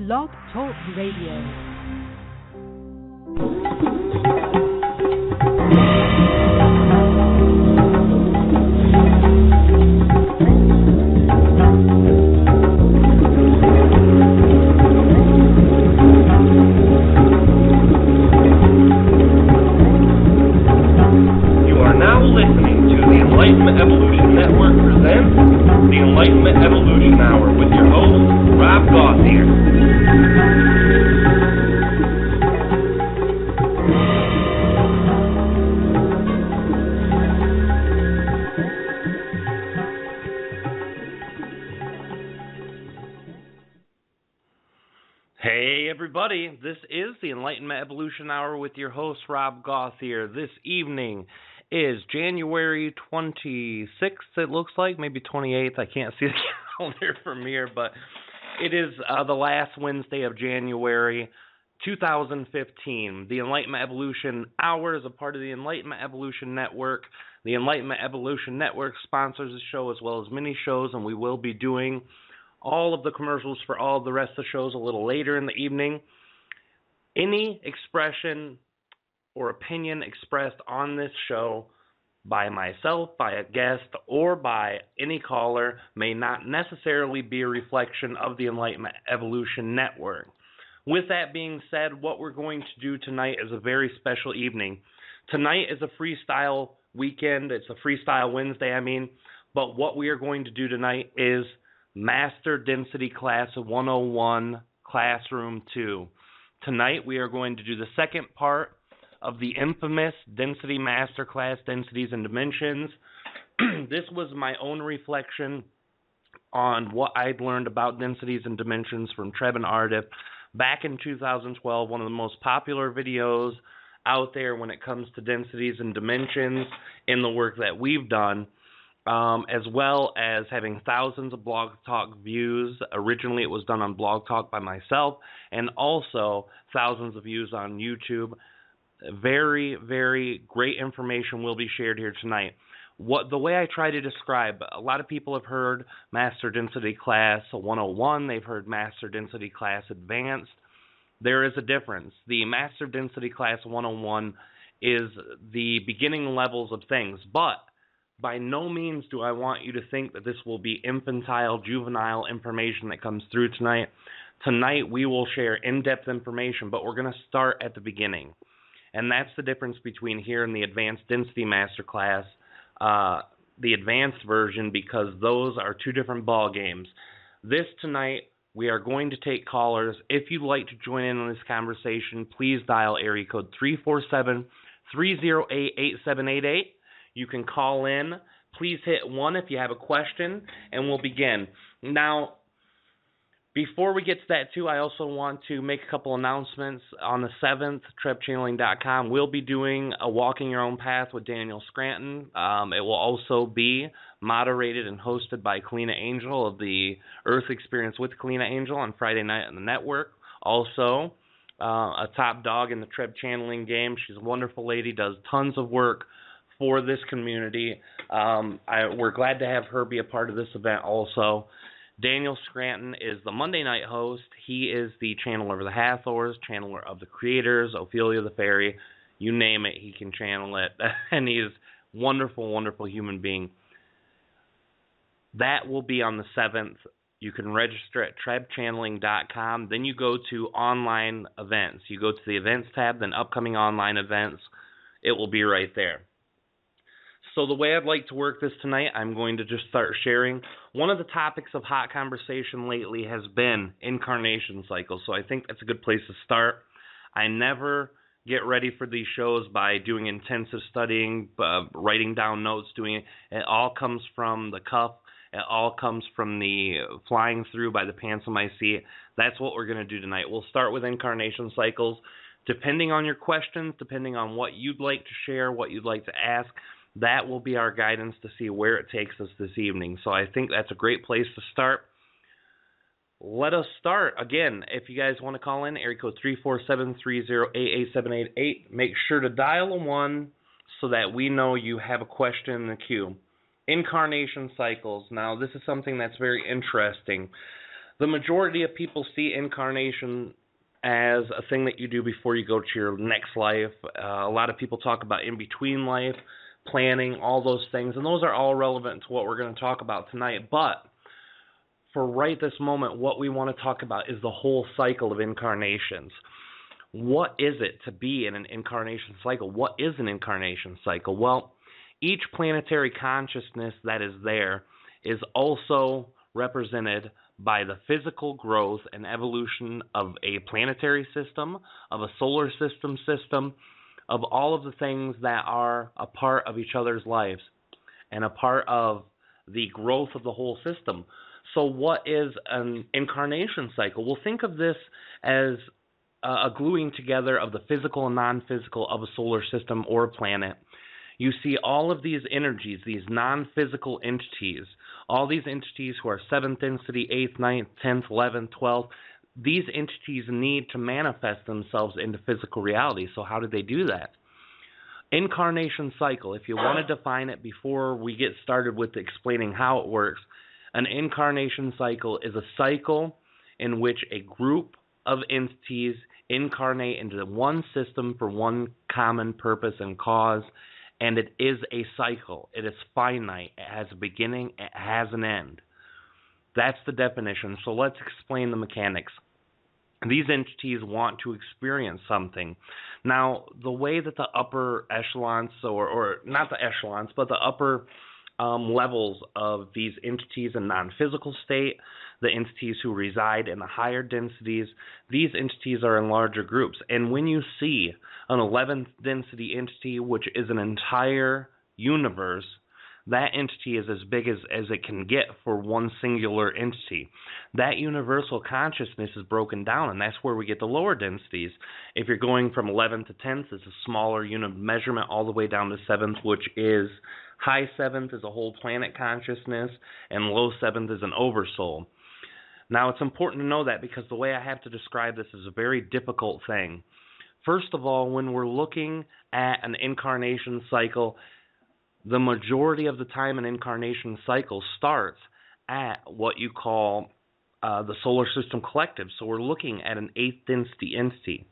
Blog Talk Radio. Enlightenment Evolution Network presents the Enlightenment Evolution Hour with your host, Rob Gauthier. Hey everybody, this is the Enlightenment Evolution Hour with your host, Rob Gauthier. This evening is January 26th, it looks like, maybe 28th. I can't see the calendar from here, but it is the last Wednesday of January 2015. The Enlightenment Evolution Hour is a part of the Enlightenment Evolution Network. The Enlightenment Evolution Network sponsors the show as well as mini shows, and we will be doing all of the commercials for all of the rest of the shows a little later in the evening. Any expression or opinion expressed on this show by myself, by a guest, or by any caller may not necessarily be a reflection of the Enlightenment Evolution Network. With that being said, what we're going to do tonight is a very special evening. Tonight is a freestyle weekend. It's a freestyle Wednesday, but what we are going to do tonight is Master Density Class 101 Classroom 2. Tonight we are going to do the second part of the infamous Density Masterclass, Densities and Dimensions. This was my own reflection on what I'd learned about densities and dimensions from Treb and Aridif back in 2012, one of the most popular videos out there when it comes to densities and dimensions in the work that we've done, as well as having thousands of Blog Talk views. Originally it was done on Blog Talk by myself, and also thousands of views on YouTube. Very, very great information will be shared here tonight. The way I try to describe, a lot of people have heard Master Density Class 101, they've heard Master Density Class Advanced. There is a difference. The Master Density Class 101 is the beginning levels of things, but by no means do I want you to think that this will be infantile, juvenile information that comes through tonight. Tonight we will share in-depth information, but we're going to start at the beginning. And that's the difference between here and the Advanced Density Masterclass, the advanced version, because those are two different ball games. This tonight, we are going to take callers. If you'd like to join in on this conversation, please dial area code 347-308-8788. You can call in. Please hit 1 if you have a question, and we'll begin. Now, before we get to that, too, I also want to make a couple announcements. On the 7th, TrebChanneling.com will be doing a Walking Your Own Path with Daniel Scranton. It will also be moderated and hosted by Kalina Angell of the Earth Experience with Kalina Angell on Friday night on the network. Also, a top dog in the Treb Channeling game. She's a wonderful lady, does tons of work for this community. We're glad to have her be a part of this event also. Daniel Scranton is the Monday night host. He is the channeler of the Hathors, channeler of the Creators, Ophelia the Fairy, you name it, he can channel it. And he's a wonderful, wonderful human being. That will be on the 7th. You can register at TrebChanneling.com. Then you go to online events. You go to the events tab, then upcoming online events. It will be right there. So the way I'd like to work this tonight, I'm going to just start sharing. One of the topics of hot conversation lately has been incarnation cycles, so I think that's a good place to start. I never get ready for these shows by doing intensive studying, writing down notes, doing it. It all comes from the cuff. It all comes from the flying through by the pants on my seat. That's what we're going to do tonight. We'll start with incarnation cycles. Depending on your questions, depending on what you'd like to share, what you'd like to ask, that will be our guidance to see where it takes us this evening. So I think that's a great place to start. Let us start. Again, if you guys want to call in, area code 347-308-8788. Make sure to dial a 1 so that we know you have a question in the queue. Incarnation cycles. Now, this is something that's very interesting. The majority of people see incarnation as a thing that you do before you go to your next life. A lot of people talk about in-between life, planning, all those things, and those are all relevant to what we're going to talk about tonight. But for right this moment, what we want to talk about is the whole cycle of incarnations. What is it to be in an incarnation cycle? What is an incarnation cycle? Well, each planetary consciousness that is there is also represented by the physical growth and evolution of a planetary system, of a solar system, of all of the things that are a part of each other's lives and a part of the growth of the whole system. So what is an incarnation cycle? Well, think of this as a gluing together of the physical and non-physical of a solar system or a planet. You see all of these energies, these non-physical entities, all these entities who are 7th density, 8th, 9th, 10th, 11th, 12th, these entities need to manifest themselves into physical reality. So how do they do that? Incarnation cycle, if you want to define it before we get started with explaining how it works, an incarnation cycle is a cycle in which a group of entities incarnate into one system for one common purpose and cause, and it is a cycle. It is finite. It has a beginning. It has an end. That's the definition. So let's explain the mechanics. These entities want to experience something. Now, the way that the upper echelons, or not the echelons, but the upper levels of these entities in non-physical state, the entities who reside in the higher densities, these entities are in larger groups. And when you see an 11th density entity, which is an entire universe, that entity is as big as it can get for one singular entity. That universal consciousness is broken down, and that's where we get the lower densities. If you're going from 11th to 10th, it's a smaller unit of measurement all the way down to 7th, which is high 7th is a whole planet consciousness, and low 7th is an oversoul. Now, it's important to know that because the way I have to describe this is a very difficult thing. First of all, when we're looking at an incarnation cycle, the majority of the time an incarnation cycle starts at what you call the solar system collective. So we're looking at an 8th density entity.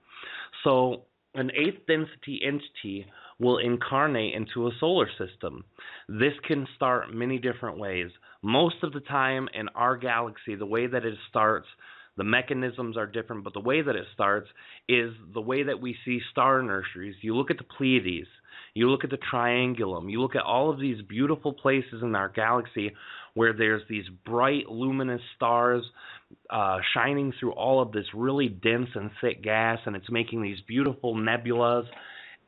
So an 8th density entity will incarnate into a solar system. This can start many different ways. Most of the time in our galaxy, the way that it starts, the mechanisms are different, but the way that it starts is the way that we see star nurseries. You look at the Pleiades, you look at the Triangulum, you look at all of these beautiful places in our galaxy where there's these bright, luminous stars shining through all of this really dense and thick gas, and it's making these beautiful nebulas,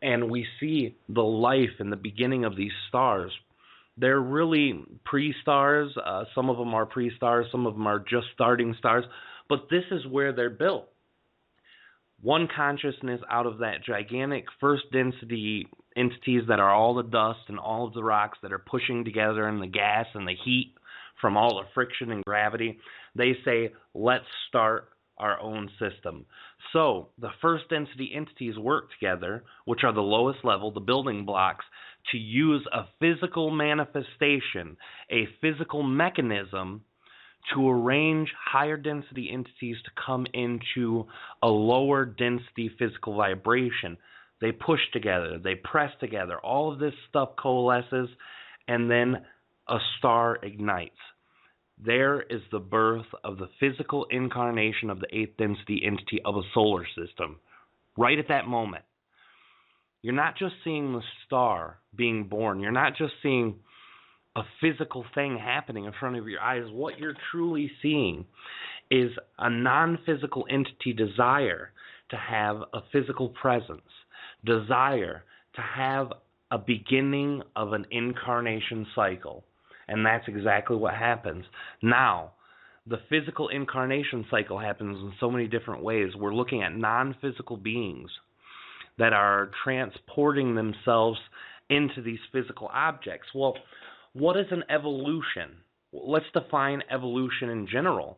and we see the life in the beginning of these stars. They're really pre-stars. Some of them are pre-stars, some of them are just starting stars, but this is where they're built. One consciousness out of that gigantic first density entities that are all the dust and all of the rocks that are pushing together and the gas and the heat from all the friction and gravity, they say, let's start our own system. So the first density entities work together, which are the lowest level, the building blocks, to use a physical manifestation, a physical mechanism to arrange higher density entities to come into a lower density physical vibration. They push together, they press together, all of this stuff coalesces, and then a star ignites. There is the birth of the physical incarnation of the 8th density entity of a solar system. Right at that moment. You're not just seeing the star being born. You're not just seeing a physical thing happening in front of your eyes. What you're truly seeing is a non-physical entity desire to have a physical presence, desire to have a beginning of an incarnation cycle. And that's exactly what happens. Now, the physical incarnation cycle happens in so many different ways. We're looking at non-physical beings that are transporting themselves into these physical objects. Well, what is an evolution? Let's define evolution in general.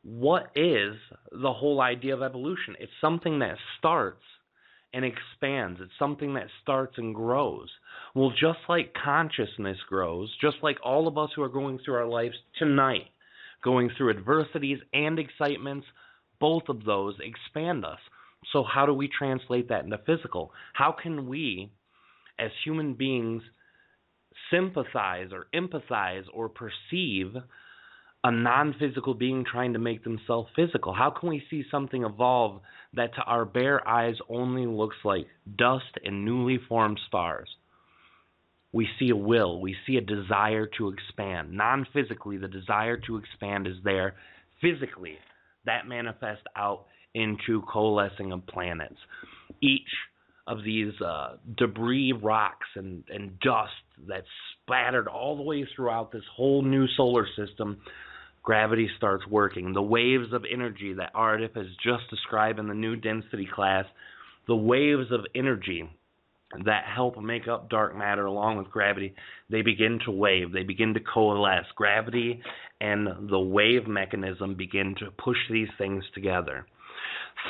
What is the whole idea of evolution? It's something that starts and expands. It's something that starts and grows. Well, just like consciousness grows, just like all of us who are going through our lives tonight, Going through adversities and excitements, both of those expand us. So how do we translate that into physical? How can we, as human beings, sympathize or empathize or perceive a non-physical being trying to make themselves physical? How can we see something evolve that to our bare eyes only looks like dust and newly formed stars? We see a will, we see a desire to expand. Non-physically, the desire to expand is there. Physically, that manifests out into coalescing of planets. Each of these debris, rocks, and dust that's spattered all the way throughout this whole new solar system, gravity starts working. The waves of energy that Aridif has just described in the new density class, the waves of energy that help make up dark matter along with gravity, they begin to wave, they begin to coalesce. Gravity and the wave mechanism begin to push these things together.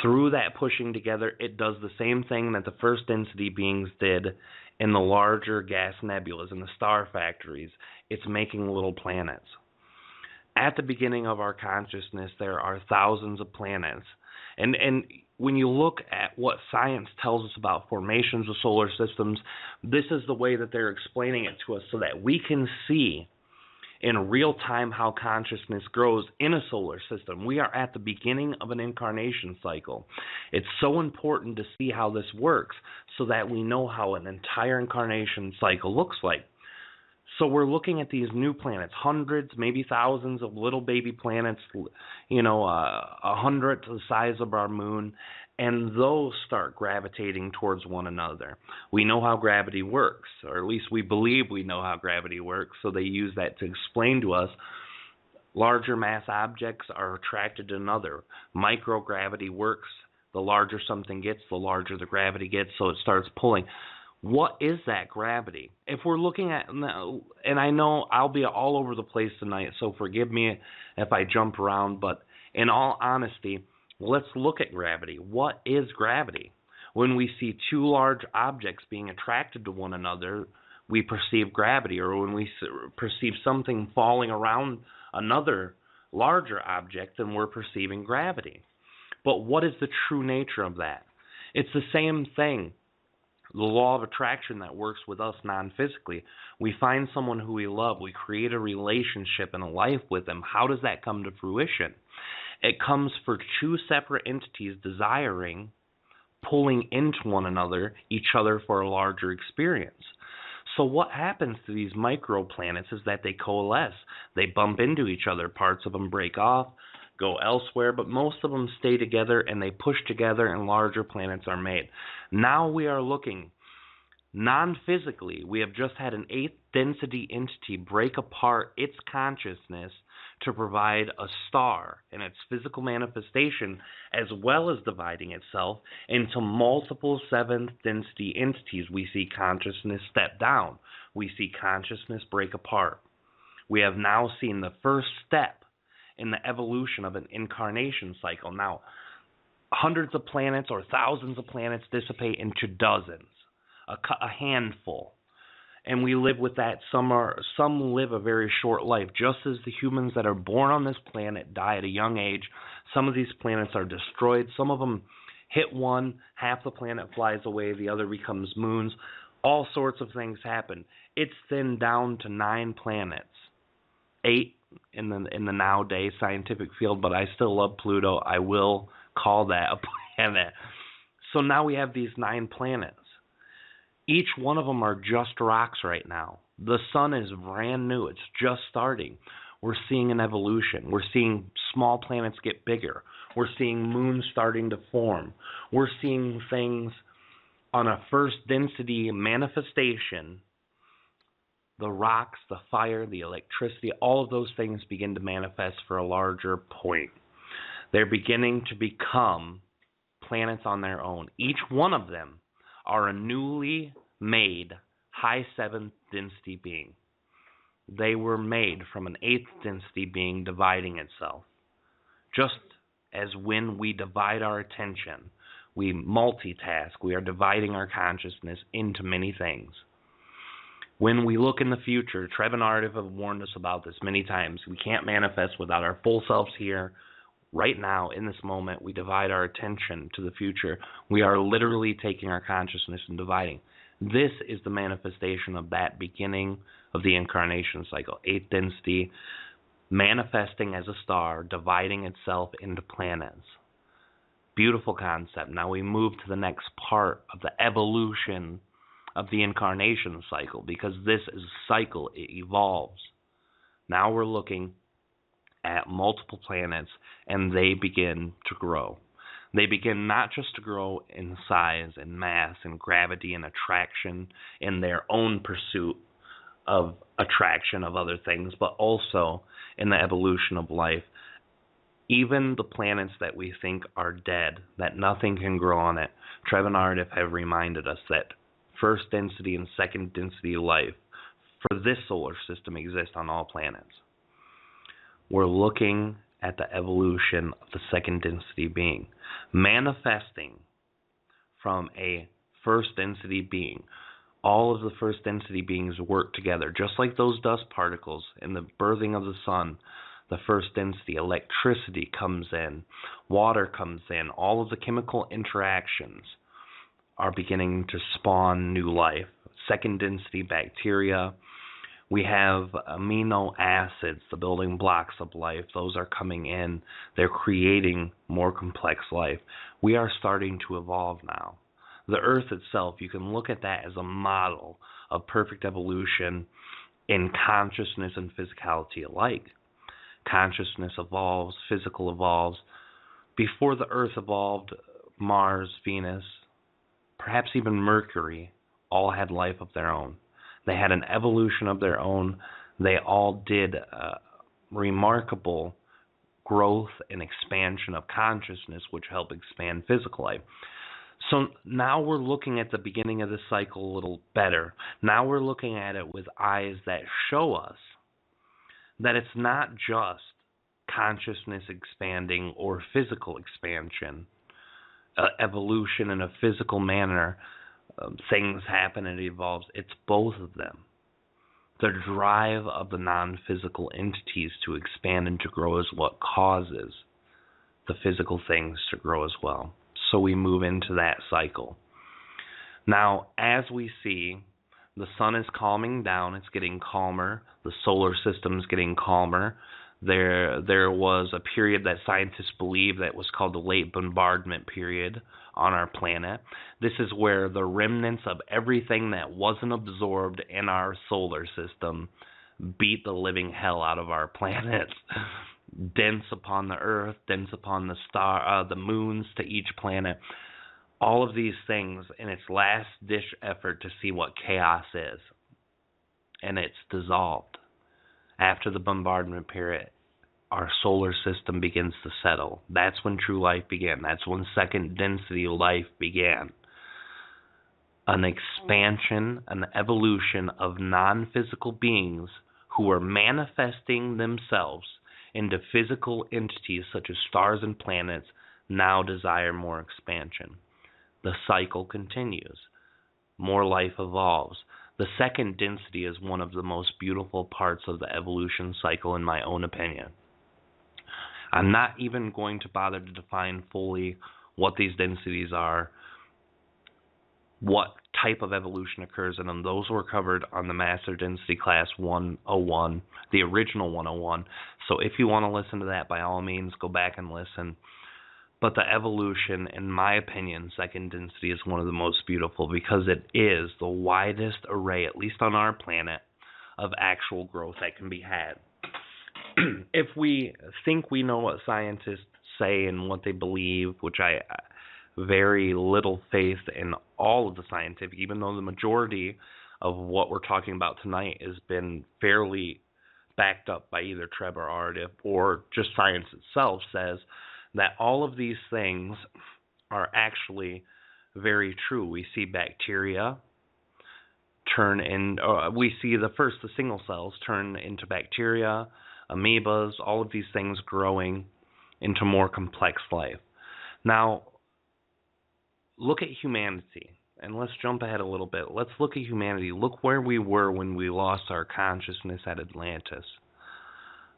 Through that pushing together, it does the same thing that the first density beings did in the larger gas nebulas, in the star factories. It's making little planets. At the beginning of our consciousness, there are thousands of planets. And when you look at what science tells us about formations of solar systems, this is the way that they're explaining it to us so that we can see in real time how consciousness grows in a solar system. We are at the beginning of an incarnation cycle. It's so important to see how this works so that we know how an entire incarnation cycle looks like. So we're looking at these new planets, hundreds, maybe thousands of little baby planets, 100 to the size of our moon, and those start gravitating towards one another. We know how gravity works, or at least we believe we know how gravity works, so they use that to explain to us larger mass objects are attracted to another. Microgravity works. The larger something gets, the larger the gravity gets, so it starts pulling. What is that gravity? If we're looking at, and I know I'll be all over the place tonight, so forgive me if I jump around, but in all honesty, let's look at gravity. What is gravity? When we see two large objects being attracted to one another, we perceive gravity, or when we perceive something falling around another larger object, then we're perceiving gravity. But what is the true nature of that? It's the same thing. The law of attraction that works with us non-physically. We find someone who we love. We create a relationship and a life with them. How does that come to fruition? It comes for two separate entities desiring, pulling into one another, each other for a larger experience. So what happens to these microplanets is that they coalesce. They bump into each other. Parts of them break off, go elsewhere, but most of them stay together and they push together and larger planets are made. Now we are looking non-physically. We have just had an 8th density entity break apart its consciousness to provide a star in its physical manifestation, as well as dividing itself into multiple 7th density entities. We see consciousness step down. We see consciousness break apart. We have now seen the first step in the evolution of an incarnation cycle. Now, hundreds of planets or thousands of planets dissipate into dozens, a handful. And we live with that. Some live a very short life. Just as the humans that are born on this planet die at a young age, some of these planets are destroyed. Some of them hit one, half the planet flies away, the other becomes moons. All sorts of things happen. It's then down to 9 planets. 8 in the nowadays scientific field, but I still love Pluto. I will call that a planet. So now we have these 9 planets. Each one of them are just rocks right now. The sun is brand new. It's just starting. We're seeing an evolution. We're seeing small planets get bigger. We're seeing moons starting to form. We're seeing things on a first density manifestation. The rocks, the fire, the electricity, all of those things begin to manifest for a larger point. They're beginning to become planets on their own. Each one of them are a newly made high 7th density being. They were made from an 8th density being dividing itself. Just as when we divide our attention, we multitask, we are dividing our consciousness into many things. When we look in the future, Treb and Aridif have warned us about this many times. We can't manifest without our full selves here. Right now, in this moment, we divide our attention to the future. We are literally taking our consciousness and dividing. This is the manifestation of that beginning of the incarnation cycle. 8th density, manifesting as a star, dividing itself into planets. Beautiful concept. Now we move to the next part of the evolution of the incarnation cycle, because this is a cycle. It evolves. Now we're looking at multiple planets, and they begin to grow. They begin not just to grow in size and mass and gravity and attraction in their own pursuit of attraction of other things, but also in the evolution of life. Even the planets that we think are dead, that nothing can grow on it, Treb and Aridif have reminded us that first density and second density life for this solar system exist on all planets. We're looking at the evolution of the second density being, manifesting from a first density being. All of the first density beings work together, just like those dust particles in the birthing of the sun. The first density, electricity comes in, water comes in, all of the chemical interactions are beginning to spawn new life. Second density bacteria. We have amino acids, the building blocks of life. Those are coming in. They're creating more complex life. We are starting to evolve now. The Earth itself, you can look at that as a model of perfect evolution in consciousness and physicality alike. Consciousness evolves, physical evolves. Before the Earth evolved, Mars, Venus, perhaps even Mercury, all had life of their own. They had an evolution of their own. They all did remarkable growth and expansion of consciousness, which helped expand physical life. So now we're looking at the beginning of the cycle a little better. Now we're looking at it with eyes that show us that it's not just consciousness expanding or physical expansion, evolution in a physical manner. Things happen and it evolves. It's both of them. The drive of the non-physical entities to expand and to grow is what causes the physical things to grow as well. So we move into that cycle. Now, as we see, the sun is calming down. It's getting calmer. The solar system's getting calmer. There was a period that scientists believe that was called the late bombardment period on our planet. This is where the remnants of everything that wasn't absorbed in our solar system beat the living hell out of our planets. Dense upon the Earth, dense upon the moons to each planet. All of these things in its last-ditch effort to see what chaos is. And it's dissolved. After the bombardment period, our solar system begins to settle. That's when true life began. That's when second density life began. An expansion, an evolution of non-physical beings who were manifesting themselves into physical entities such as stars and planets now desire more expansion. The cycle continues. More life evolves. The second density is one of the most beautiful parts of the evolution cycle, in my own opinion. I'm not even going to bother to define fully what these densities are, what type of evolution occurs in them. Those were covered on the Master Density Class 101, the original 101. So if you want to listen to that, by all means, go back and listen. But the evolution, in my opinion, second density is one of the most beautiful because it is the widest array, at least on our planet, of actual growth that can be had. If we think we know what scientists say and what they believe, which I very little faith in all of the scientific, even though the majority of what we're talking about tonight has been fairly backed up by either Treb or Aridif, or just science itself says that all of these things are actually very true. We see bacteria we see the single cells turn into bacteria, amoebas, all of these things growing into more complex life. Now, look at humanity. and let's jump ahead a little bit. Let's look at humanity. Look where we were when we lost our consciousness at Atlantis.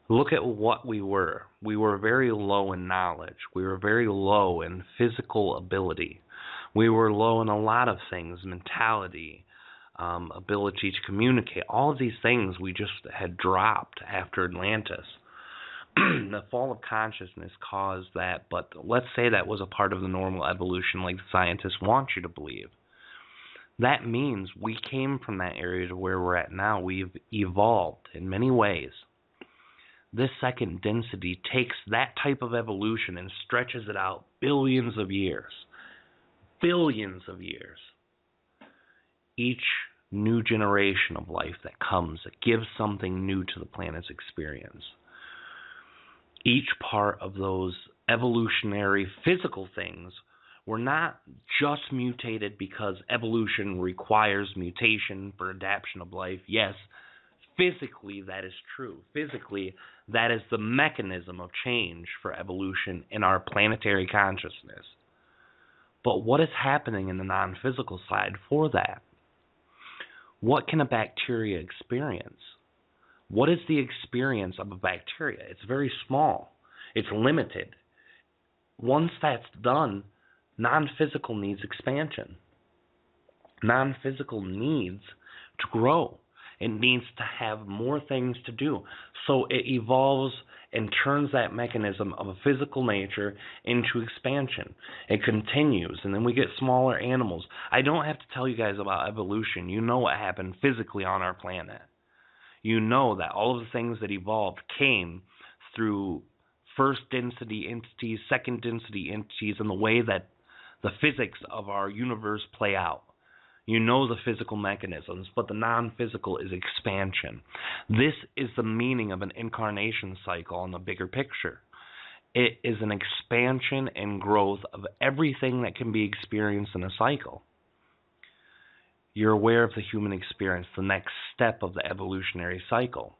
Look at what we were. We were very low in knowledge. We were very low in physical ability. We were low in a lot of things, mentality, ability to communicate. All of these things we just had dropped after Atlantis. The fall of consciousness caused that, but let's say that was a part of the normal evolution like the scientists want you to believe. That means we came from that area to where we're at now. We've evolved in many ways. This second density takes that type of evolution and stretches it out billions of years. Billions of years. Each new generation of life that comes, it gives something new to the planet's experience. Each part of those evolutionary physical things were not just mutated because evolution requires mutation for adaptation of life. Yes, physically that is true. Physically, that is the mechanism of change for evolution in our planetary consciousness. But what is happening in the non-physical side for that? What can a bacteria experience? What is the experience of a bacteria? It's very small. It's limited. Once that's done, non-physical needs expansion. Non-physical needs to grow. It needs to have more things to do. So it evolves and turns that mechanism of a physical nature into expansion. It continues, and then we get smaller animals. I don't have to tell you guys about evolution. You know what happened physically on our planet. You know that all of the things that evolved came through first density entities, second density entities, and the way that the physics of our universe play out. You know the physical mechanisms, but the non-physical is expansion. This is the meaning of an incarnation cycle in the bigger picture. It is an expansion and growth of everything that can be experienced in a cycle. You're aware of the human experience, the next step of the evolutionary cycle.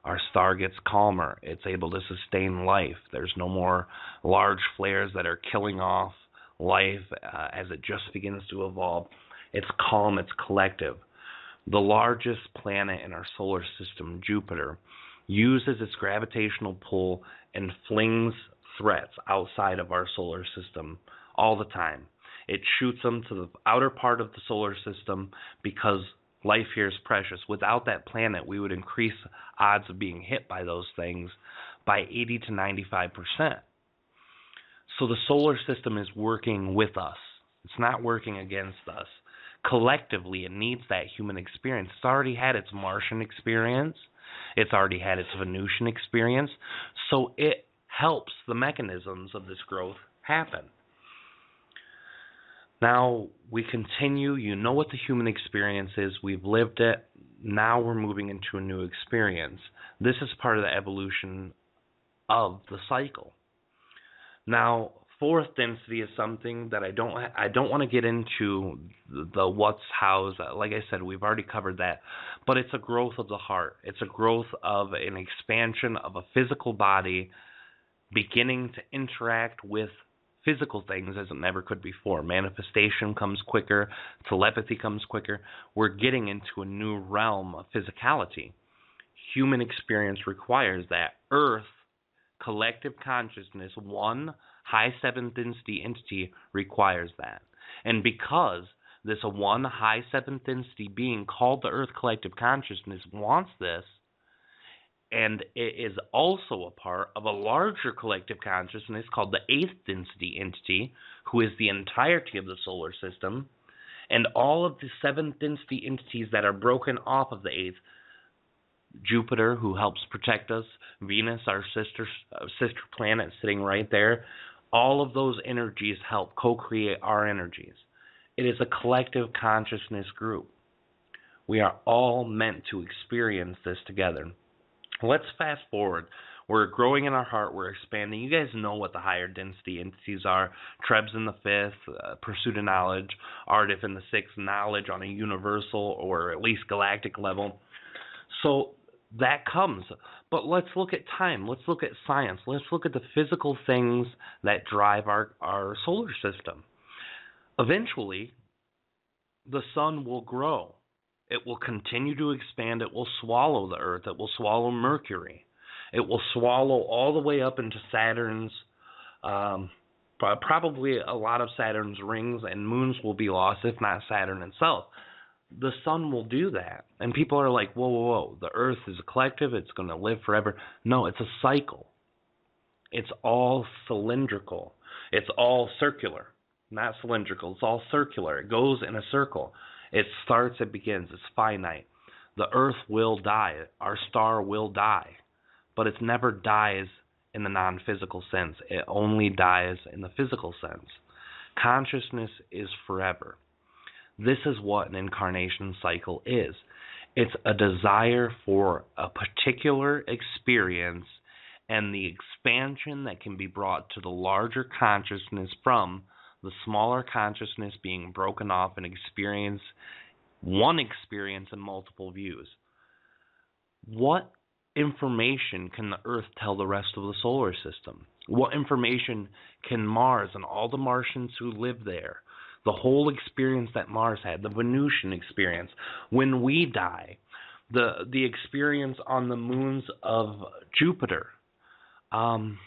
Our star gets calmer. It's able to sustain life. There's no more large flares that are killing off life as it just begins to evolve. It's calm, it's collective. The largest planet in our solar system, Jupiter, uses its gravitational pull and flings threats outside of our solar system all the time. It shoots them to the outer part of the solar system because life here is precious. Without that planet, we would increase odds of being hit by those things by 80 to 95%. So the solar system is working with us. It's not working against us. Collectively, it needs that human experience. It's already had its Martian experience. It's already had its Venusian experience. So it helps the mechanisms of this growth happen. Now we continue. You know what the human experience is. We've lived it. Now we're moving into a new experience. This is part of the evolution of the cycle. Now, fourth density is something that I don't want to get into the what's, how's. Like I said, we've already covered that. But it's a growth of the heart. It's a growth of an expansion of a physical body beginning to interact with physical things as it never could before. Manifestation comes quicker. Telepathy comes quicker. We're getting into a new realm of physicality. Human experience requires that. Earth, collective consciousness, one high seventh density entity requires that. And because this one high seventh density being called the Earth collective consciousness wants this, and it is also a part of a larger collective consciousness called the eighth density entity, who is the entirety of the solar system, and all of the seventh density entities that are broken off of the eighth, Jupiter, who helps protect us, Venus, our sister planet sitting right there, all of those energies help co-create our energies. It is a collective consciousness group. We are all meant to experience this together. Let's fast forward. We're growing in our heart. We're expanding. You guys know what the higher density entities are. Treb's in the fifth, pursuit of knowledge. Aridif in the sixth, knowledge on a universal or at least galactic level. So that comes. But let's look at time. Let's look at science. Let's look at the physical things that drive our solar system. Eventually, the sun will grow. It will continue to expand. It will swallow the Earth. It will swallow Mercury. It will swallow all the way up into Saturn's, probably a lot of Saturn's rings and moons will be lost, if not Saturn itself. The sun will do that. And people are like, whoa, whoa, whoa, the Earth is a collective. It's going to live forever. No, it's a cycle. It's all cylindrical. It's all circular. Not cylindrical. It's all circular. It goes in a circle. It starts, it begins. It's finite. The Earth will die. Our star will die. But it never dies in the non-physical sense. It only dies in the physical sense. Consciousness is forever. This is what an incarnation cycle is. It's a desire for a particular experience and the expansion that can be brought to the larger consciousness from the smaller consciousness being broken off and experience one experience in multiple views. What information can the Earth tell the rest of the solar system? What information can Mars and all the Martians who live there, the whole experience that Mars had, the Venusian experience, when we die, the experience on the moons of Jupiter, Titan,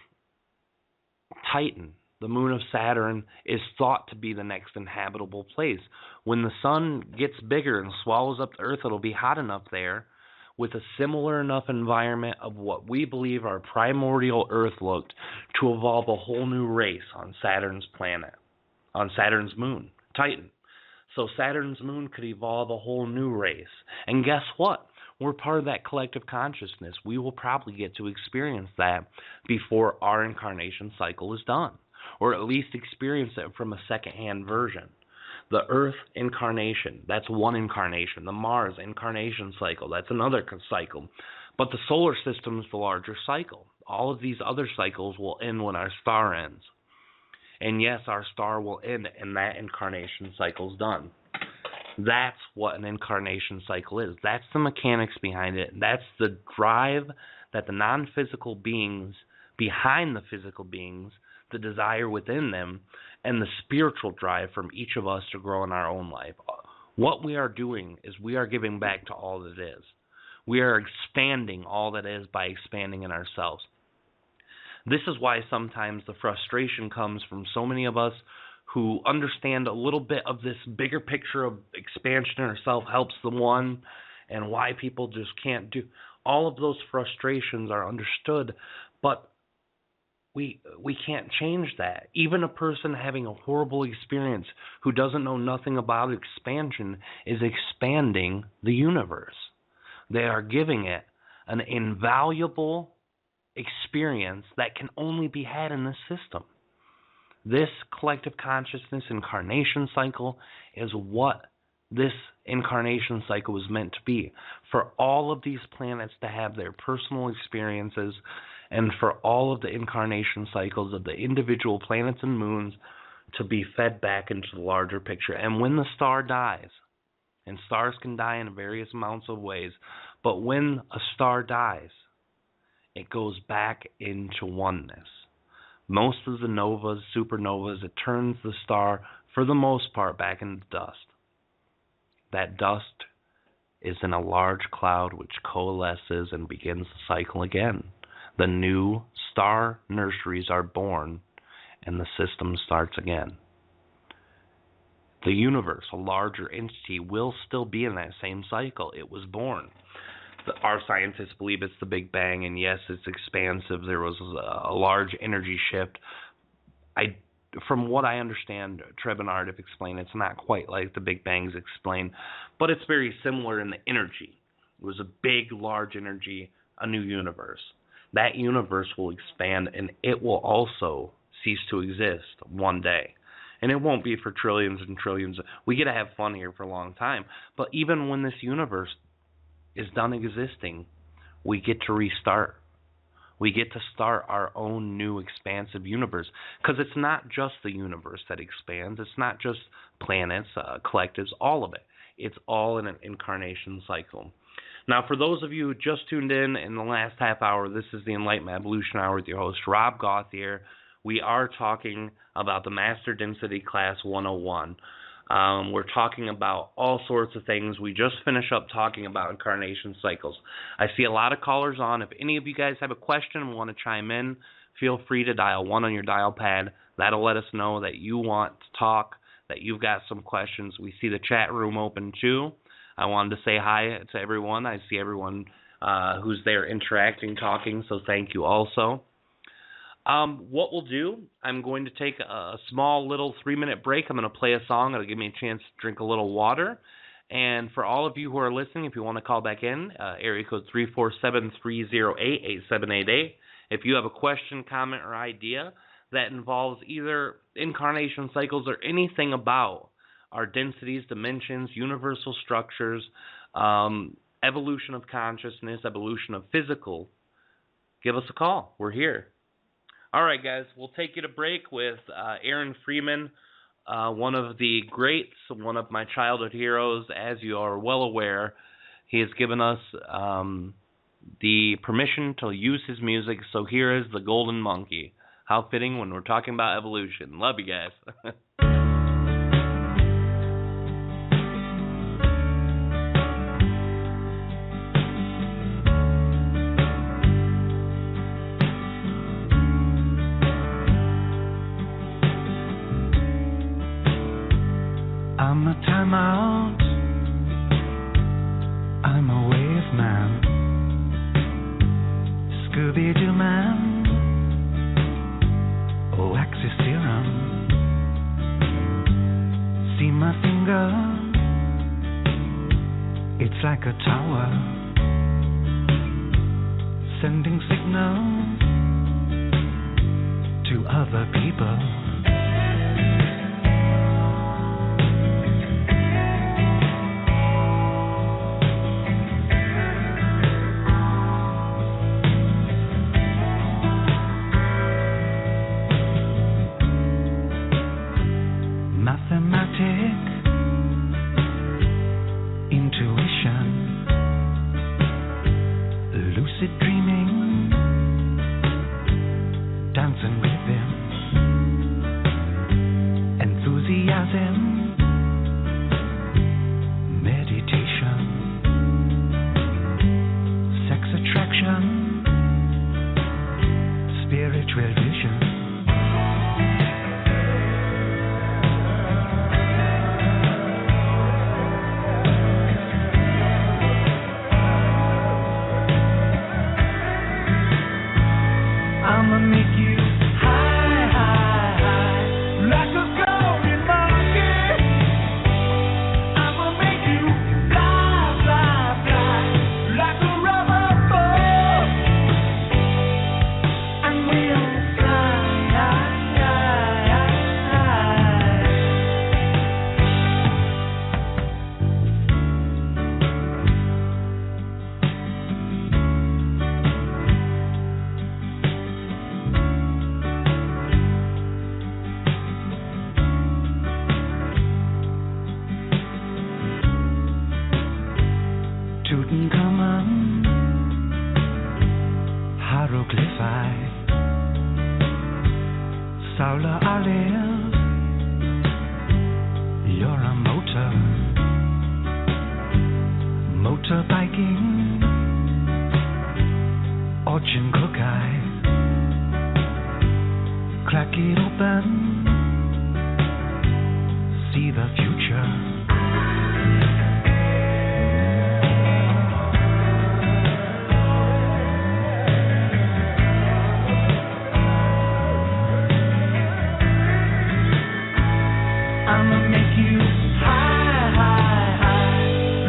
the moon of Saturn, is thought to be the next inhabitable place. When the sun gets bigger and swallows up the Earth, it'll be hot enough there with a similar enough environment of what we believe our primordial Earth looked to evolve a whole new race on Saturn's planet, on Saturn's moon, Titan. So Saturn's moon could evolve a whole new race. And guess what? We're part of that collective consciousness. We will probably get to experience that before our incarnation cycle is done, or at least experience it from a secondhand version. The Earth incarnation, that's one incarnation. The Mars incarnation cycle, that's another cycle. But the solar system is the larger cycle. All of these other cycles will end when our star ends. And yes, our star will end and that incarnation cycle's done. That's what an incarnation cycle is. That's the mechanics behind it. That's the drive that the non-physical beings behind the physical beings, the desire within them, and the spiritual drive from each of us to grow in our own life. What we are doing is we are giving back to all that is. We are expanding all that is by expanding in ourselves. This is why sometimes the frustration comes from so many of us who understand a little bit of this bigger picture of expansion in ourselves helps the one, and why people just can't do. All of those frustrations are understood, but we can't change that. Even a person having a horrible experience who doesn't know nothing about expansion is expanding the universe. They are giving it an invaluable experience that can only be had in this system. This collective consciousness incarnation cycle is what this incarnation cycle was meant to be. For all of these planets to have their personal experiences, and for all of the incarnation cycles of the individual planets and moons to be fed back into the larger picture. And when the star dies, and stars can die in various amounts of ways, but when a star dies, it goes back into oneness. Most of the novas, supernovas, it turns the star, for the most part, back into dust. That dust is in a large cloud which coalesces and begins the cycle again. The new star nurseries are born, and the system starts again. The universe, a larger entity, will still be in that same cycle. It was born. Our scientists believe it's the Big Bang, and yes, it's expansive. There was a large energy shift. From what I understand, Treb and Aridif explain, it's not quite like the Big Bang's explained, but it's very similar in the energy. It was a big, large energy, a new universe. That universe will expand, and it will also cease to exist one day. And it won't be for trillions and trillions. We get to have fun here for a long time. But even when this universe is done existing, we get to restart. We get to start our own new expansive universe. Because it's not just the universe that expands. It's not just planets, collectives, all of it. It's all in an incarnation cycle. Now, for those of you who just tuned in the last half hour, this is the Enlightenment Evolution Hour with your host, Rob Gauthier. We are talking about the Master Density Class 101. We're talking about all sorts of things. We just finished up talking about incarnation cycles. I see a lot of callers on. If any of you guys have a question and want to chime in, feel free to dial 1 on your dial pad. That'll let us know that you want to talk, that you've got some questions. We see the chat room open too. I wanted to say hi to everyone. I see everyone who's there interacting, talking, so thank you also. What we'll do, I'm going to take a small little 3-minute break. I'm going to play a song. It'll give me a chance to drink a little water. And for all of you who are listening, if you want to call back in, area code 347-308-8788. If you have a question, comment, or idea that involves either incarnation cycles or anything about our densities, dimensions, universal structures, evolution of consciousness, evolution of physical, give us a call. We're here. All right, guys, we'll take you to break with Aaron Freeman, one of the greats, one of my childhood heroes. As you are well aware, he has given us the permission to use his music, so here is the Golden Monkey. How fitting when we're talking about evolution. Love you guys. I'm a timeout, I'm a wave man, Scooby-Doo man, waxy serum, see my finger, it's like a tower, sending signals to other people.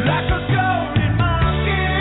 Like a golden monkey.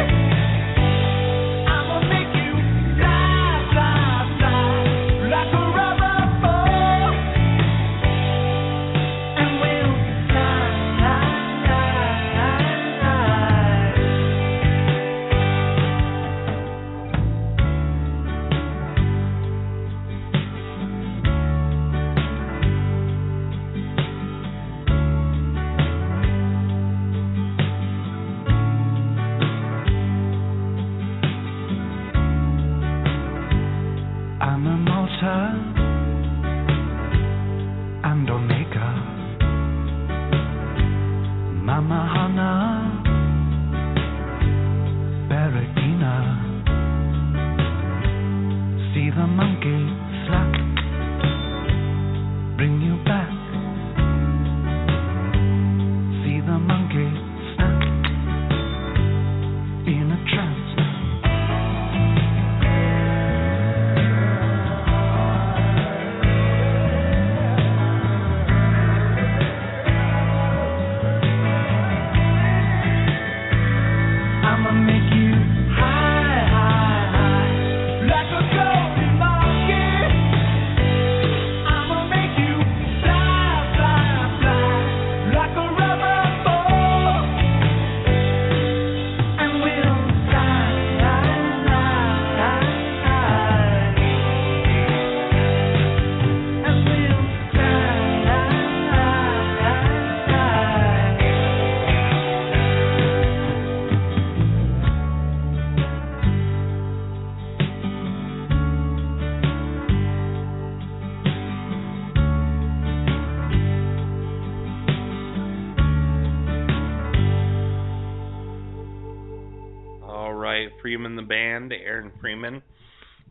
All right, Freeman the band, Aaron Freeman,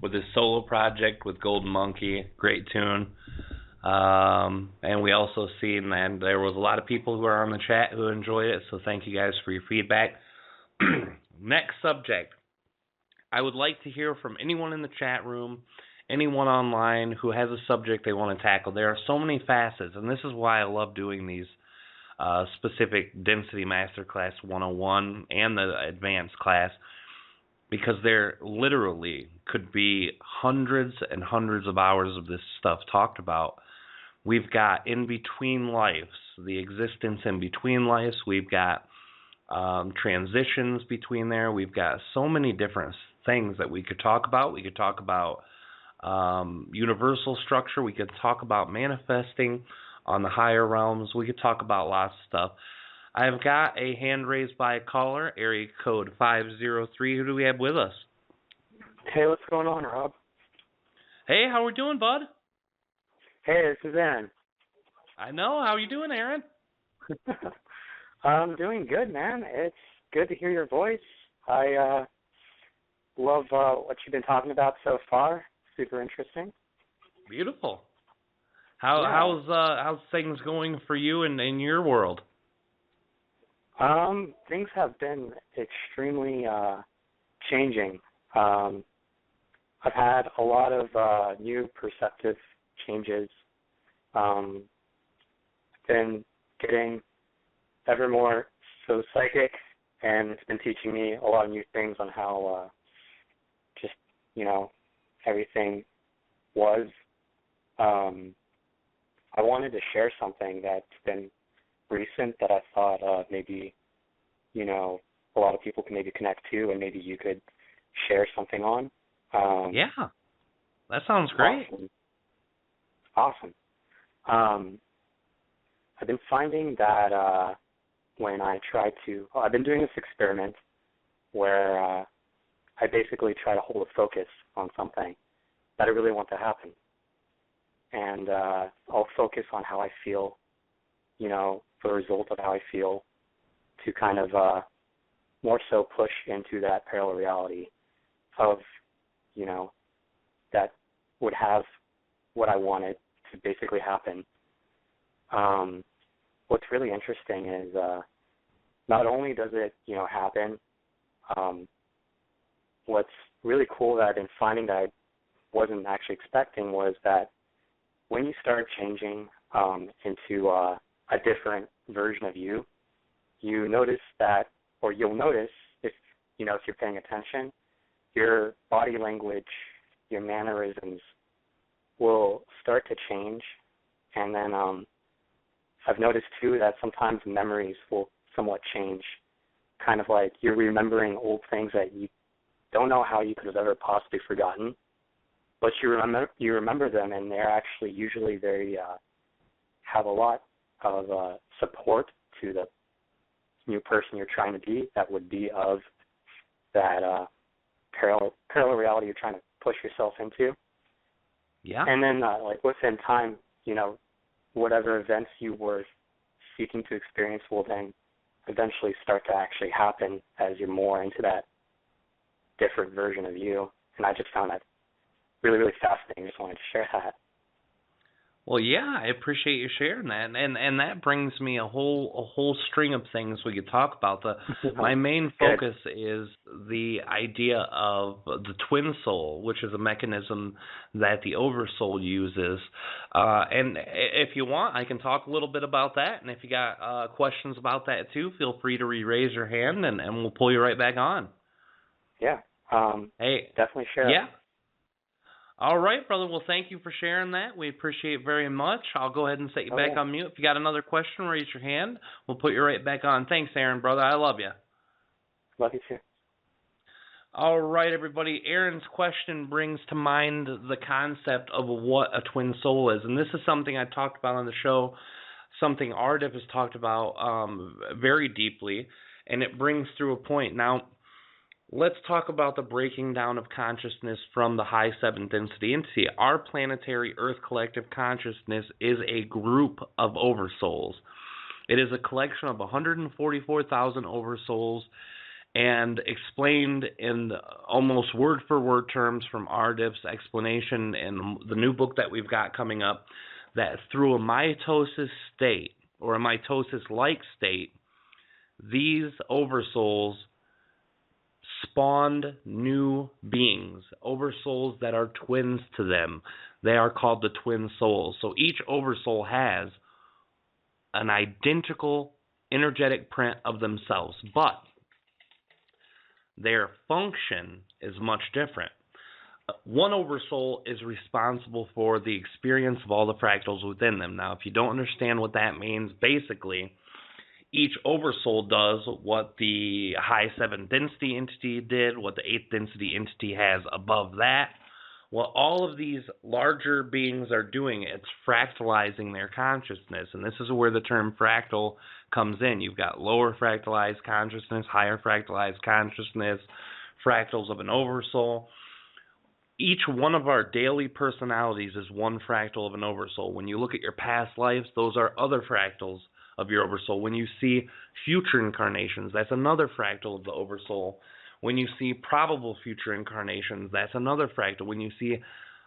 with his solo project with Golden Monkey, great tune. And we also seen that there was a lot of people who are on the chat who enjoyed it, so thank you guys for your feedback. Next subject. I would like to hear from anyone in the chat room, anyone online who has a subject they want to tackle. There are so many facets, and this is why I love doing these specific Density Masterclass 101 and the advanced class, because there literally could be hundreds and hundreds of hours of this stuff talked about. We've got in between lives, the existence in between lives. We've got transitions between there. We've got so many different things that we could talk about. We could talk about universal structure. We could talk about manifesting on the higher realms. We could talk about lots of stuff. I've got a hand raised by a caller, area code 503. Who do we have with us? Hey, what's going on, Rob? Hey, how we doing, bud? Hey, this is Aaron. I know. How you doing, Aaron? I'm doing good, man. It's good to hear your voice. I love what you've been talking about so far. Super interesting. Beautiful. How's things going for you in your world? Things have been extremely changing. I've had a lot of new perceptive changes. I've been getting ever more so psychic, and it's been teaching me a lot of new things on how just, everything was. I wanted to share something that's been recent that I thought maybe, a lot of people can maybe connect to, and maybe you could share something on. Yeah, that sounds great. Awesome. I've been finding that when I try to, I've been doing this experiment where I basically try to hold a focus on something that I really want to happen. And I'll focus on how I feel, for the result of how I feel, to kind of more so push into that parallel reality of, that would have what I wanted to basically happen. What's really interesting is not only does it, happen, what's really cool that I've been finding that I wasn't actually expecting was that when you start changing into a different version of you, you notice that, or you'll notice if you're paying attention, your body language, your mannerisms will start to change. And then I've noticed too that sometimes memories will somewhat change, kind of like you're remembering old things that you don't know how you could have ever possibly forgotten. But you remember them, and they're actually usually very have a lot of support to the new person you're trying to be. That would be of that parallel reality you're trying to push yourself into. Yeah. And then, like within time, whatever events you were seeking to experience will then eventually start to actually happen as you're more into that different version of you. And I just found that really, really fascinating. Just wanted to share that. Well, yeah, I appreciate you sharing that, and that brings me a whole string of things we could talk about. My main focus is the idea of the twin soul, which is a mechanism that the oversoul uses. And if you want, I can talk a little bit about that. And if you got questions about that too, feel free to raise your hand, and we'll pull you right back on. Yeah. Hey, definitely share. Yeah. All right, brother. Well, thank you for sharing that. We appreciate it very much. I'll go ahead and set you back on mute. If you got another question, raise your hand. We'll put you right back on. Thanks, Aaron, brother. I love you. Love you too. All right, everybody. Aaron's question brings to mind the concept of what a twin soul is. And this is something I talked about on the show, something Aridif has talked about very deeply, and it brings through a point. Now, let's talk about the breaking down of consciousness from the high seventh density entity. Our planetary Earth collective consciousness is a group of oversouls. It is a collection of 144,000 oversouls, and explained in almost word-for-word terms from Aridif's explanation in the new book that we've got coming up, that through a mitosis state, or a mitosis-like state, these oversouls spawned new beings, oversouls that are twins to them. They are called the twin souls. So each oversoul has an identical energetic print of themselves, but their function is much different. One oversoul is responsible for the experience of all the fractals within them. Now, if you don't understand what that means, basically, each oversoul does what the high 7th density entity did, what the 8th density entity has above that. What all of these larger beings are doing, it's fractalizing their consciousness. And this is where the term fractal comes in. You've got lower fractalized consciousness, higher fractalized consciousness, fractals of an oversoul. Each one of our daily personalities is one fractal of an oversoul. When you look at your past lives, those are other fractals of your oversoul. When you see future incarnations, that's another fractal of the oversoul. When you see probable future incarnations, that's another fractal. When you see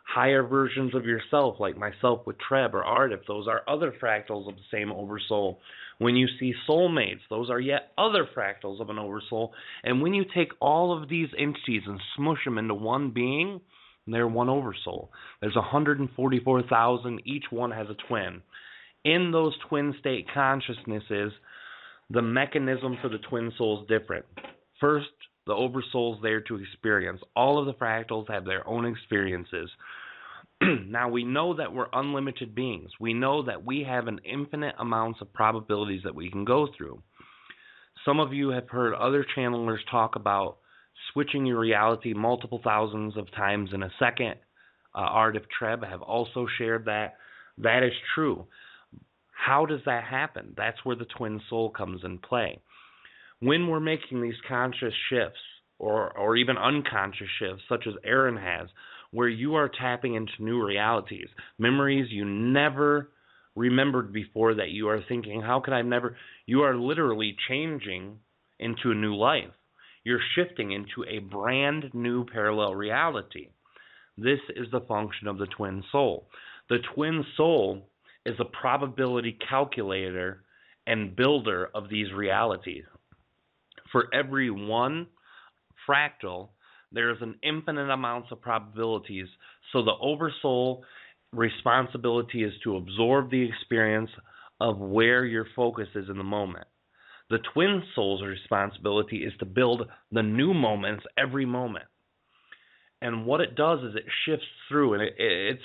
higher versions of yourself, like myself with Treb or Aridif, those are other fractals of the same oversoul. When you see soulmates, those are yet other fractals of an oversoul. And when you take all of these entities and smush them into one being, they're one oversoul. There's 144,000. Each one has a twin. In those twin state consciousnesses, the mechanism for the twin soul is different. First, the oversoul's there to experience. All of the fractals have their own experiences. Now, we know that we're unlimited beings. We know that we have an infinite amounts of probabilities that we can go through. Some of you have heard other channelers talk about switching your reality multiple thousands of times in a second. Aridif Treb have also shared that. That is true. How does that happen? That's where the twin soul comes in play. When we're making these conscious shifts, or even unconscious shifts, such as Aaron has, where you are tapping into new realities, memories you never remembered before that you are thinking, how could I never? You are literally changing into a new life. You're shifting into a brand new parallel reality. This is the function of the twin soul. The twin soul is a probability calculator and builder of these realities. For every one fractal, there's an infinite amounts of probabilities. So the oversoul responsibility is to absorb the experience of where your focus is in the moment. The twin soul's responsibility is to build the new moments every moment. And what it does is it shifts through, and it's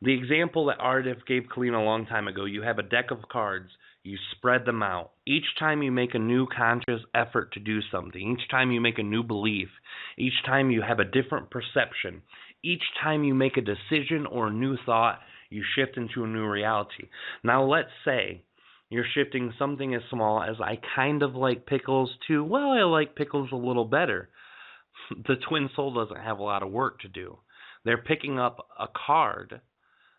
the example that Aridif gave Kalina a long time ago. You have a deck of cards. You spread them out. Each time you make a new conscious effort to do something, each time you make a new belief, each time you have a different perception, each time you make a decision or a new thought, you shift into a new reality. Now let's say you're shifting something as small as, I kind of like pickles too. Well, I like pickles a little better. The twin soul doesn't have a lot of work to do. They're picking up a card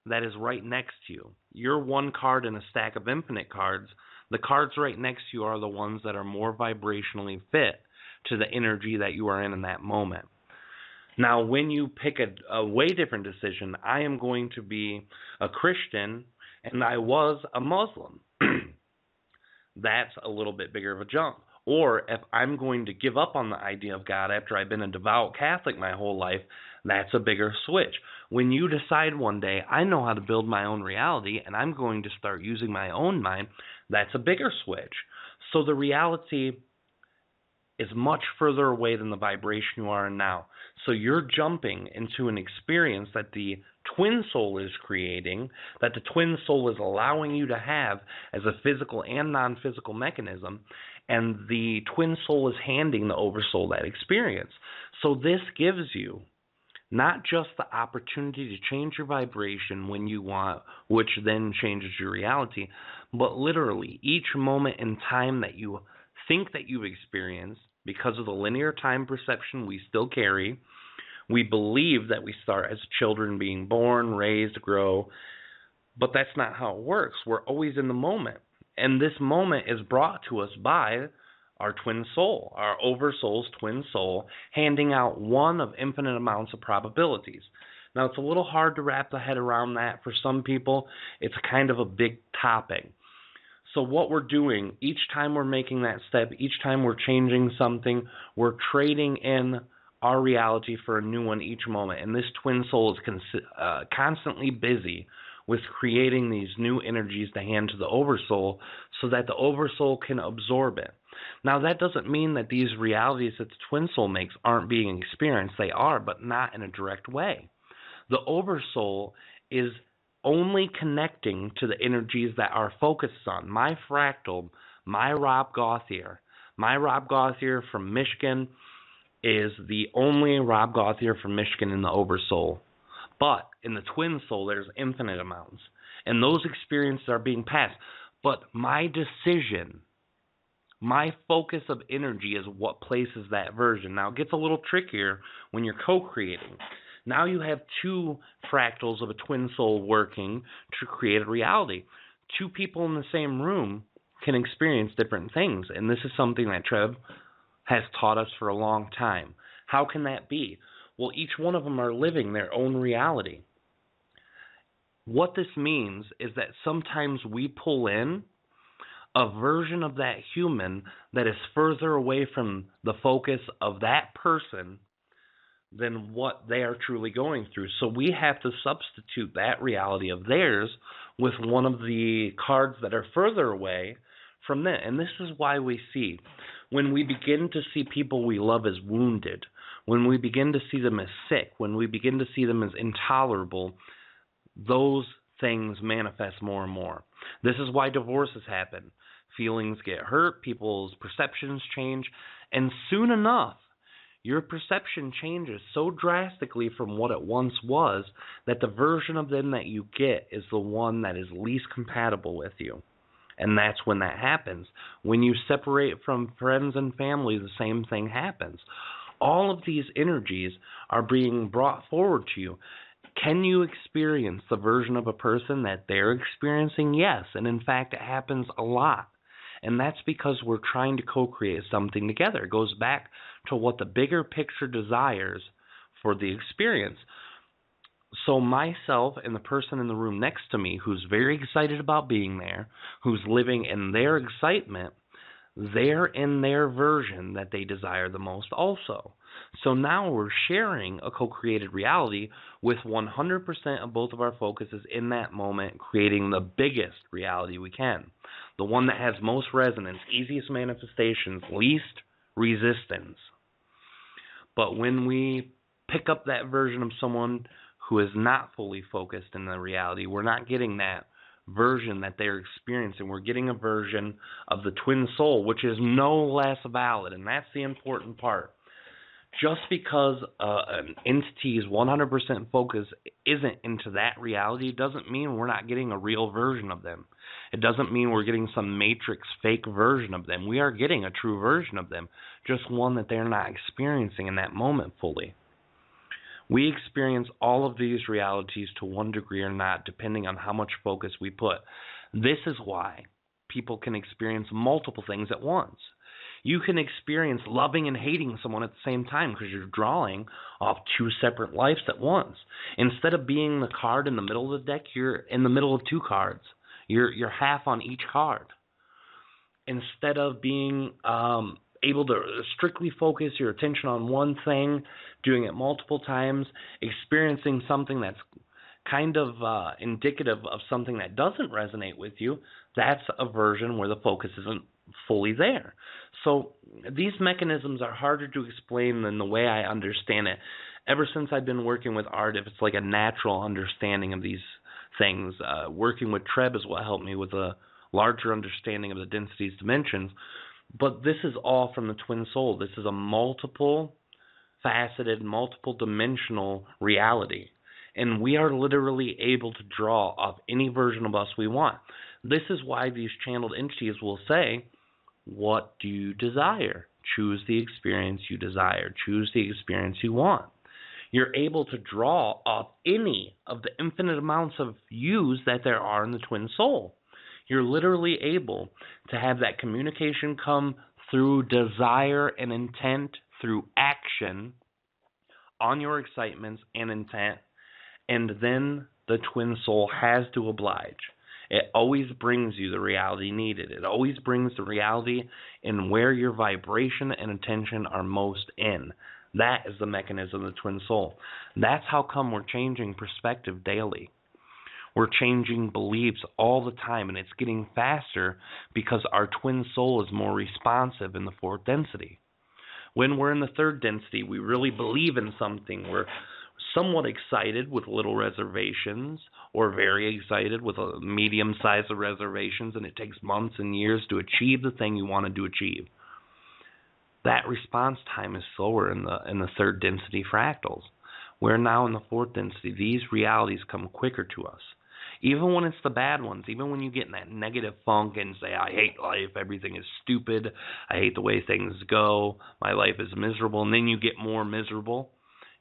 that is right next to you. You're one card in a stack of infinite cards. The cards right next to you are the ones that are more vibrationally fit to the energy that you are in that moment. Now, when you pick a way different decision, I am going to be a Christian and I was a Muslim. That's a little bit bigger of a jump. Or if I'm going to give up on the idea of God after I've been a devout Catholic my whole life, that's a bigger switch. When you decide one day, I know how to build my own reality and I'm going to start using my own mind, that's a bigger switch. So the reality is much further away than the vibration you are in now. So you're jumping into an experience that the twin soul is creating, that the twin soul is allowing you to have as a physical and non-physical mechanism, and the twin soul is handing the oversoul that experience. So this gives you not just the opportunity to change your vibration when you want, which then changes your reality, but literally each moment in time that you think that you've experienced, because of the linear time perception we still carry, we believe that we start as children being born, raised, grow, but that's not how it works. We're always in the moment. And this moment is brought to us by our twin soul, our oversoul's twin soul, handing out one of infinite amounts of probabilities. Now, it's a little hard to wrap the head around that. For some people, it's kind of a big topic. So what we're doing, each time we're making that step, each time we're changing something, we're trading in our reality for a new one each moment. And this twin soul is constantly busy with creating these new energies to hand to the oversoul so that the oversoul can absorb it. Now, that doesn't mean that these realities that the twin soul makes aren't being experienced. They are, but not in a direct way. The oversoul is only connecting to the energies that are focused on. My fractal, my Rob Gauthier from Michigan is the only Rob Gauthier from Michigan in the oversoul. But in the twin soul, there's infinite amounts. And those experiences are being passed. But my decision, my focus of energy is what places that version. Now, it gets a little trickier when you're co-creating. Now you have two fractals of a twin soul working to create a reality. Two people in the same room can experience different things. And this is something that Treb has taught us for a long time. How can that be? Well, each one of them are living their own reality. What this means is that sometimes we pull in a version of that human that is further away from the focus of that person than what they are truly going through. So we have to substitute that reality of theirs with one of the cards that are further away from that. And this is why we see, when we begin to see people we love as wounded, when we begin to see them as sick, when we begin to see them as intolerable, those things manifest more and more. This is why divorces happen. Feelings get hurt, people's perceptions change, and soon enough, your perception changes so drastically from what it once was that the version of them that you get is the one that is least compatible with you. And that's when that happens. When you separate from friends and family, the same thing happens. All of these energies are being brought forward to you. Can you experience the version of a person that they're experiencing? Yes, and in fact, it happens a lot. And that's because we're trying to co-create something together. It goes back to what the bigger picture desires for the experience. So myself and the person in the room next to me who's very excited about being there, who's living in their excitement, they're in their version that they desire the most also. So now we're sharing a co-created reality with 100% of both of our focuses in that moment, creating the biggest reality we can. The one that has most resonance, easiest manifestations, least resistance. But when we pick up that version of someone who is not fully focused in the reality, we're not getting that version that they're experiencing. We're getting a version of the twin soul, which is no less valid, and that's the important part. Just because an entity's 100% focus isn't into that reality doesn't mean we're not getting a real version of them. It doesn't mean we're getting some matrix fake version of them. We are getting a true version of them, just one that they're not experiencing in that moment fully. We experience all of these realities to one degree or not, depending on how much focus we put. This is why people can experience multiple things at once. You can experience loving and hating someone at the same time because you're drawing off two separate lives at once. Instead of being the card in the middle of the deck, you're in the middle of two cards. You're half on each card. Instead of being able to strictly focus your attention on one thing, doing it multiple times, experiencing something that's kind of indicative of something that doesn't resonate with you, that's a version where the focus isn't fully there. So these mechanisms are harder to explain than the way I understand it. Ever since I've been working with Aridif, it's like a natural understanding of these things. Working with Treb is what helped me with a larger understanding of the densities dimensions. But this is all from the twin soul. This is a multiple-faceted, multiple-dimensional reality. And we are literally able to draw off any version of us we want. This is why these channeled entities will say, what do you desire? Choose the experience you desire. Choose the experience you want. You're able to draw off any of the infinite amounts of yous that there are in the twin soul. You're literally able to have that communication come through desire and intent, through action on your excitements and intent, and then the twin soul has to oblige. It always brings you the reality needed. It always brings the reality in where your vibration and attention are most in. That is the mechanism of the twin soul. That's how come we're changing perspective daily. We're changing beliefs all the time, and it's getting faster because our twin soul is more responsive in the fourth density. When we're in the third density, we really believe in something. We're somewhat excited with little reservations, or very excited with a medium size of reservations, and it takes months and years to achieve the thing you wanted to achieve. That response time is slower in the third density fractals. We're now in the fourth density. These realities come quicker to us. Even when it's the bad ones, even when you get in that negative funk and say, I hate life, everything is stupid, I hate the way things go, my life is miserable, and then you get more miserable.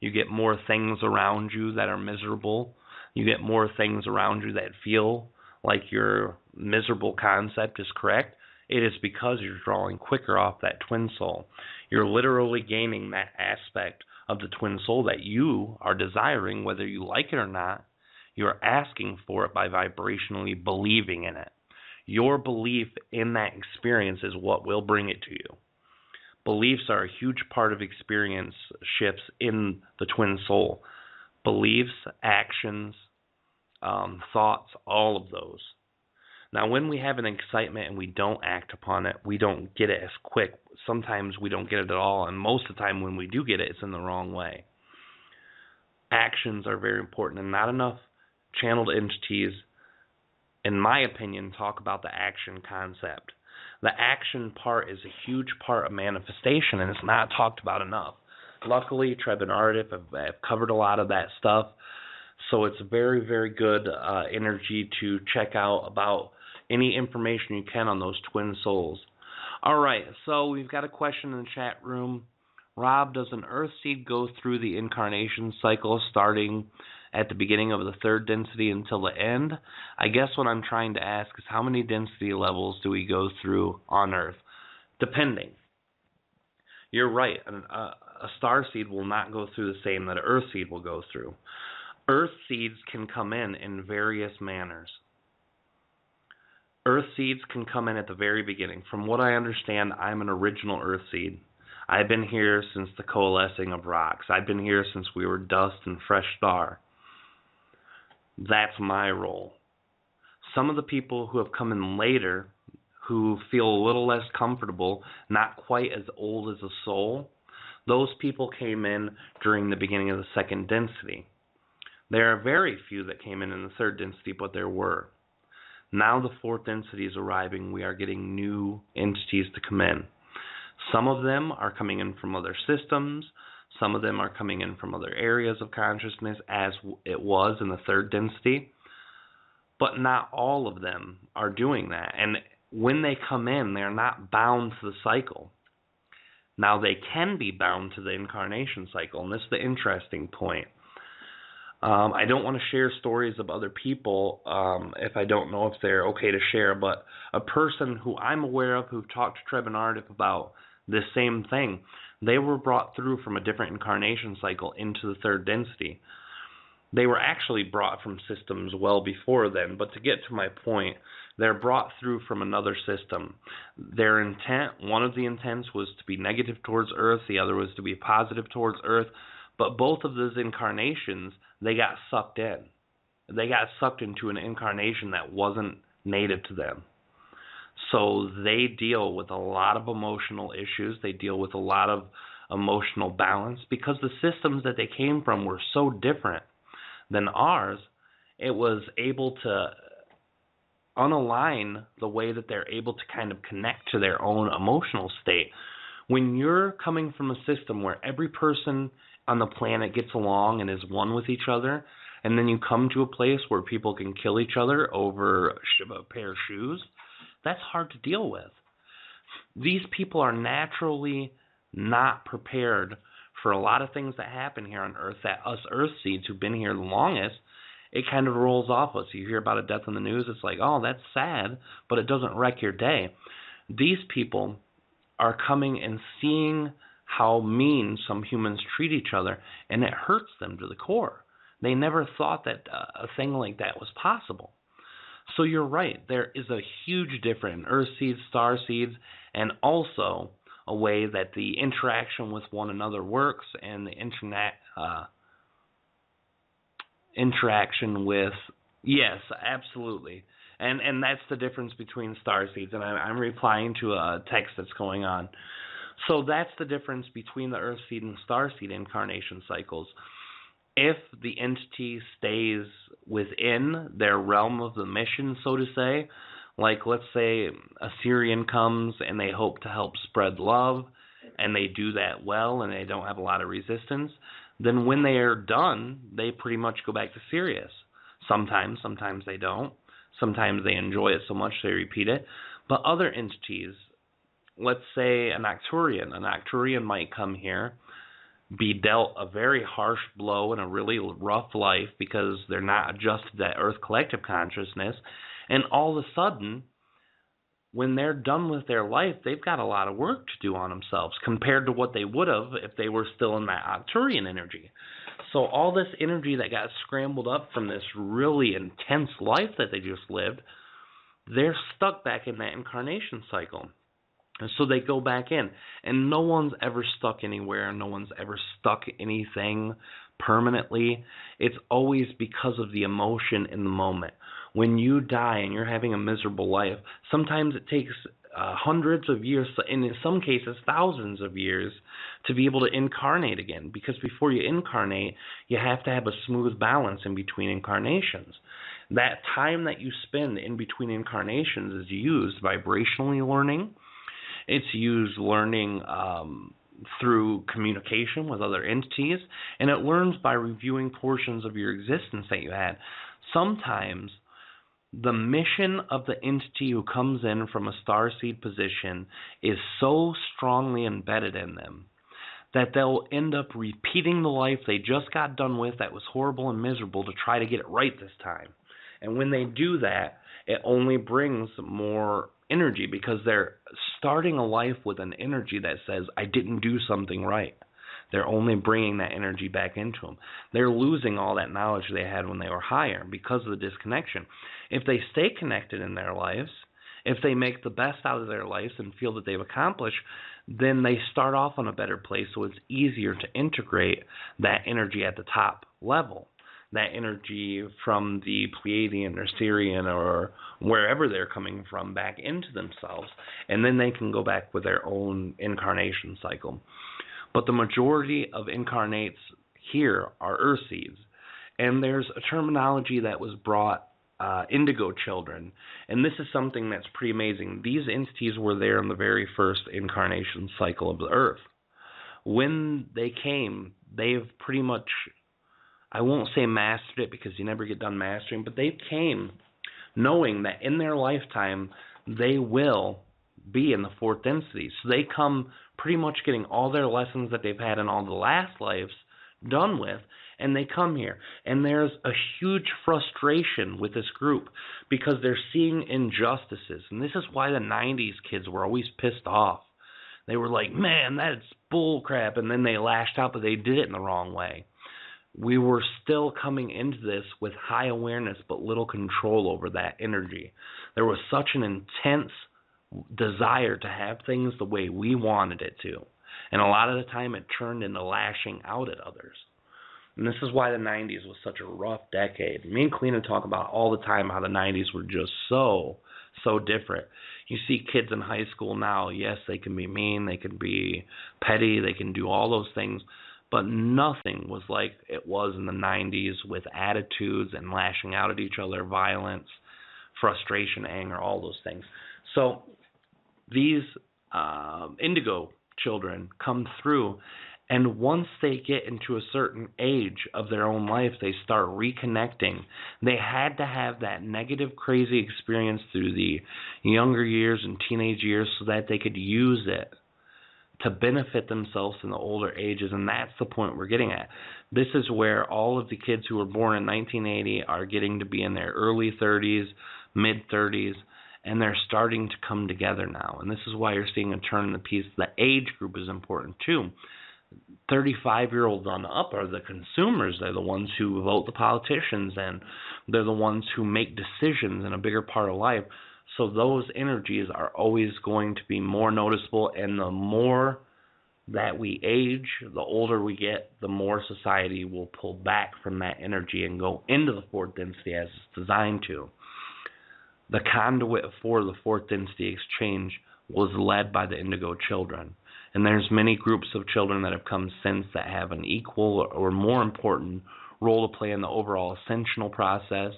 You get more things around you that are miserable. You get more things around you that feel like your miserable concept is correct. It is because you're drawing quicker off that twin soul. You're literally gaining that aspect of the twin soul that you are desiring, whether you like it or not. You're asking for it by vibrationally believing in it. Your belief in that experience is what will bring it to you. Beliefs are a huge part of experience shifts in the twin soul. Beliefs, actions, thoughts, all of those. Now, when we have an excitement and we don't act upon it, we don't get it as quick. Sometimes we don't get it at all, and most of the time when we do get it, it's in the wrong way. Actions are very important, and not enough channeled entities, in my opinion, talk about the action concept. The action part is a huge part of manifestation, and it's not talked about enough. Luckily, Treb and Aridif have covered a lot of that stuff, so it's very, very good energy to check out about any information you can on those twin souls. All right, so we've got a question in the chat room. Rob, does an Earth seed go through the incarnation cycle starting at the beginning of the third density until the end? I guess what I'm trying to ask is how many density levels do we go through on Earth? Depending. You're right. A star seed will not go through the same that an Earth seed will go through. Earth seeds can come in various manners. Earth seeds can come in at the very beginning. From what I understand, I'm an original Earth seed. I've been here since the coalescing of rocks. I've been here since we were dust and fresh star. That's my role. Some of the people who have come in later, who feel a little less comfortable, not quite as old as a soul, those people came in during the beginning of the second density. There are very few that came in the third density, but there were. Now the fourth density is arriving. We are getting new entities to come in. Some of them are coming in from other systems. Some of them are coming in from other areas of consciousness, as it was in the third density. But not all of them are doing that. And when they come in, they're not bound to the cycle. Now, they can be bound to the incarnation cycle, and this is the interesting point. I don't want to share stories of other people if I don't know if they're okay to share, but a person who I'm aware of who've talked to Treb and Aridif about this same thing, they were brought through from a different incarnation cycle into the third density. They were actually brought from systems well before then, but to get to my point, they're brought through from another system. Their intent, one of the intents was to be negative towards Earth, the other was to be positive towards Earth, but both of those incarnations, they got sucked in. They got sucked into an incarnation that wasn't native to them. So they deal with a lot of emotional issues. They deal with a lot of emotional balance because the systems that they came from were so different than ours. It was able to unalign the way that they're able to kind of connect to their own emotional state. When you're coming from a system where every person on the planet gets along and is one with each other, and then you come to a place where people can kill each other over a pair of shoes, that's hard to deal with. These people are naturally not prepared for a lot of things that happen here on Earth, that us Earth seeds who've been here the longest, it kind of rolls off us. You hear about a death in the news, it's like, oh, that's sad, but it doesn't wreck your day. These people are coming and seeing how mean some humans treat each other, and it hurts them to the core. They never thought that a thing like that was possible. So you're right, there is a huge difference in earth seeds, star seeds, and also a way that the interaction with one another works, and the interaction with, yes, absolutely. And that's the difference between star seeds, and I'm replying to a text that's going on. So that's the difference between the earth seed and star seed incarnation cycles. If the entity stays within their realm of the mission, so to say, like let's say a Syrian comes and they hope to help spread love, and they do that well and they don't have a lot of resistance, then when they are done, they pretty much go back to Sirius. Sometimes they don't. Sometimes they enjoy it so much they repeat it. But other entities, let's say an Arcturian might come here, be dealt a very harsh blow and a really rough life because they're not adjusted to that Earth collective consciousness, and all of a sudden, when they're done with their life, they've got a lot of work to do on themselves compared to what they would have if they were still in that Arcturian energy. So all this energy that got scrambled up from this really intense life that they just lived, they're stuck back in that incarnation cycle. And so they go back in. And no one's ever stuck anywhere. No one's ever stuck anything permanently. It's always because of the emotion in the moment. When you die and you're having a miserable life, sometimes it takes hundreds of years, and in some cases thousands of years, to be able to incarnate again. Because before you incarnate, you have to have a smooth balance in between incarnations. That time that you spend in between incarnations is used vibrationally learning. It's used learning through communication with other entities, and it learns by reviewing portions of your existence that you had. Sometimes the mission of the entity who comes in from a starseed position is so strongly embedded in them that they'll end up repeating the life they just got done with that was horrible and miserable to try to get it right this time. And when they do that, it only brings more energy because they're starting a life with an energy that says, I didn't do something right. They're only bringing that energy back into them. They're losing all that knowledge they had when they were higher because of the disconnection. If they stay connected in their lives, if they make the best out of their lives and feel that they've accomplished, then they start off on a better place, so it's easier to integrate that energy at the top level, that energy from the Pleaidian or Syrian or wherever they're coming from back into themselves, and then they can go back with their own incarnation cycle. But the majority of incarnates here are earth seeds. And there's a terminology that was brought, indigo children. And this is something that's pretty amazing. These entities were there in the very first incarnation cycle of the earth. When they came, they've pretty much, I won't say mastered it because you never get done mastering, but they came knowing that in their lifetime they will be in the fourth density. So they come pretty much getting all their lessons that they've had in all the last lives done with, and they come here. And there's a huge frustration with this group because they're seeing injustices. And this is why the 90s kids were always pissed off. They were like, man, that's bull crap, and then they lashed out, but they did it in the wrong way. We were still coming into this with high awareness but little control over that energy. There was such an intense desire to have things the way we wanted it to. And a lot of the time it turned into lashing out at others. And this is why the 90s was such a rough decade. Me and Kalina talk about all the time how the 90s were just so different. You see kids in high school now, yes, they can be mean, they can be petty, they can do all those things, but nothing was like it was in the 90s with attitudes and lashing out at each other, violence, frustration, anger, all those things. So these indigo children come through, and once they get into a certain age of their own life, they start reconnecting. They had to have that negative, crazy experience through the younger years and teenage years so that they could use it to benefit themselves in the older ages, and that's the point we're getting at. This is where all of the kids who were born in 1980 are getting to be in their early 30s, mid-30s, and they're starting to come together now. And this is why you're seeing a turn in the piece. The age group is important too. 35-year-olds on up are the consumers. They're the ones who vote the politicians, and they're the ones who make decisions in a bigger part of life. So those energies are always going to be more noticeable, and the more that we age, the older we get, the more society will pull back from that energy and go into the fourth density as it's designed to. The conduit for the fourth density exchange was led by the indigo children. And there's many groups of children that have come since that have an equal or more important role to play in the overall ascensional process,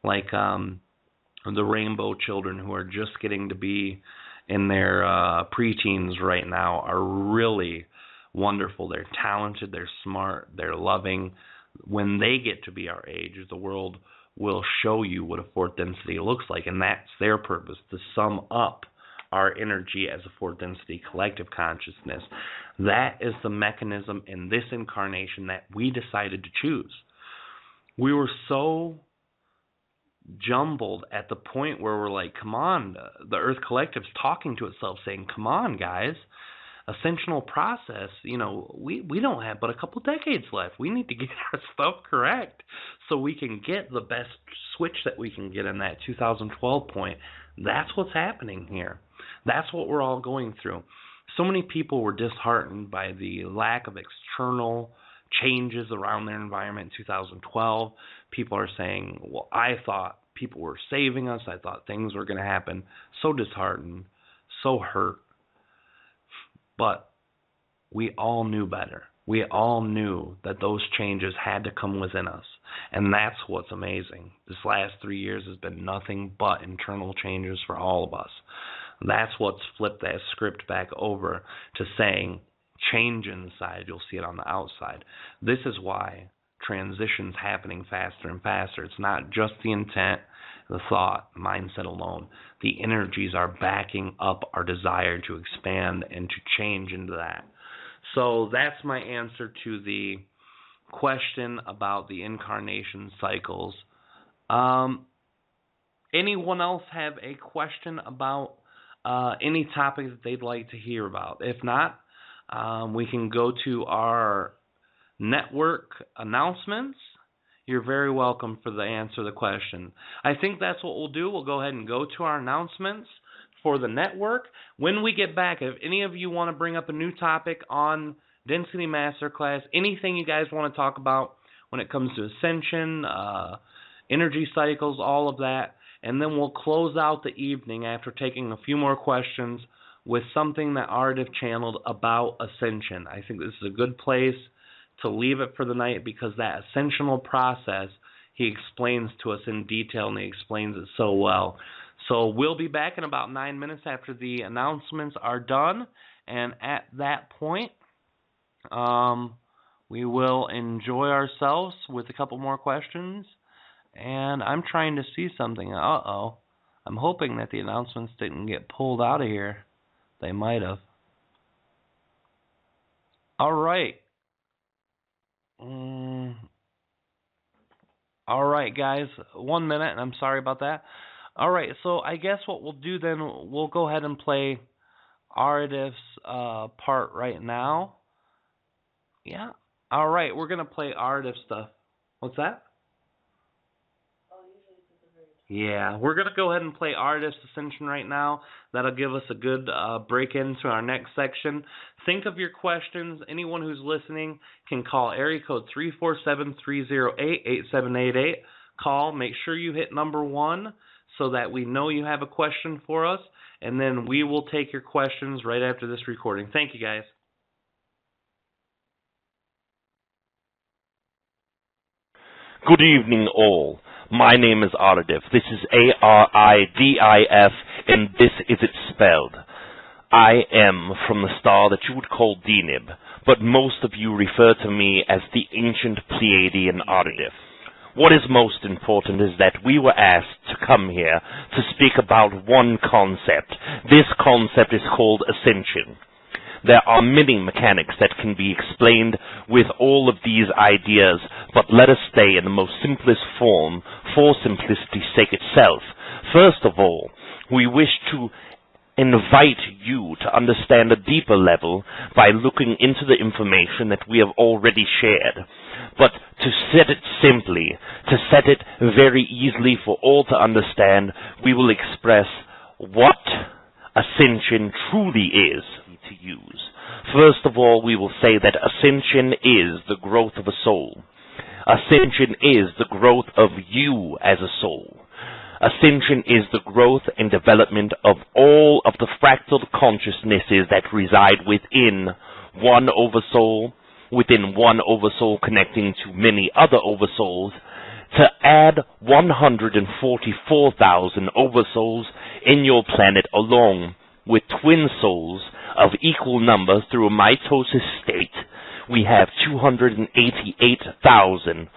like the rainbow children who are just getting to be in their preteens right now are really wonderful. They're talented, they're smart, they're loving. When they get to be our age, the world will show you what a fourth density looks like, and that's their purpose, to sum up our energy as a fourth density collective consciousness. That is the mechanism in this incarnation that we decided to choose. We were so jumbled at the point where we're like, come on, the Earth Collective's talking to itself saying, come on, guys, ascensional process, we don't have but a couple decades left. We need to get our stuff correct so we can get the best switch that we can get in that 2012 point. That's what's happening here. That's what we're all going through. So many people were disheartened by the lack of external changes around their environment in 2012. People are saying, well, I thought people were saving us. I thought things were going to happen. So disheartened, so hurt. But we all knew better. We all knew that those changes had to come within us. And that's what's amazing. This last 3 years has been nothing but internal changes for all of us. That's what's flipped that script back over to saying, change inside, you'll see it on the outside. This is why transition's happening faster and faster. It's not just the intent, the thought, mindset alone. The energies are backing up our desire to expand and to change into that. So that's my answer to the question about the incarnation cycles. Anyone else have a question about any topic that they'd like to hear about? If not, we can go to our network announcements. You're very welcome for the answer to the question. I think that's what we'll do. We'll go ahead and go to our announcements for the network. When we get back, if any of you want to bring up a new topic on Density Masterclass, anything you guys want to talk about when it comes to ascension, energy cycles, all of that, and then we'll close out the evening after taking a few more questions with something that Aridif channeled about ascension. I think this is a good place to leave it for the night because that ascensional process he explains to us in detail, and he explains it so well. So we'll be back in about 9 minutes after the announcements are done, and at that point, we will enjoy ourselves with a couple more questions. And I'm trying to see something. Uh-oh. I'm hoping that the announcements didn't get pulled out of here. They might have. All right. All right, guys. 1 minute, and I'm sorry about that. All right, so I guess what we'll do then, we'll go ahead and play Aridif's part right now. Yeah. All right, we're going to play Aridif stuff. What's that? Yeah, we're going to go ahead and play Aridif's Ascension right now. That'll give us a good break into our next section. Think of your questions. Anyone who's listening can call area code 347-308-8788. Call. Make sure you hit number 1 so that we know you have a question for us, and then we will take your questions right after this recording. Thank you, guys. Good evening, all. My name is Aridif. This is A-R-I-D-I-F, and this is it spelled. I am from the star that you would call Deneb, but most of you refer to me as the ancient Pleaidian Aridif. What is most important is that we were asked to come here to speak about one concept. This concept is called ascension. There are many mechanics that can be explained with all of these ideas, but let us stay in the most simplest form for simplicity's sake itself. First of all, We wish to invite you to understand a deeper level by looking into the information that we have already shared. But to set it simply, to set it very easily for all to understand, we will express what ascension truly is to use. First of all, we will say that ascension is the growth of a soul. Ascension is the growth of you as a soul. Ascension is the growth and development of all of the fractal consciousnesses that reside within one oversoul, within one oversoul connecting to many other oversouls, to add 144,000 oversouls in your planet along with twin souls of equal number through a mitosis state. We have 288,000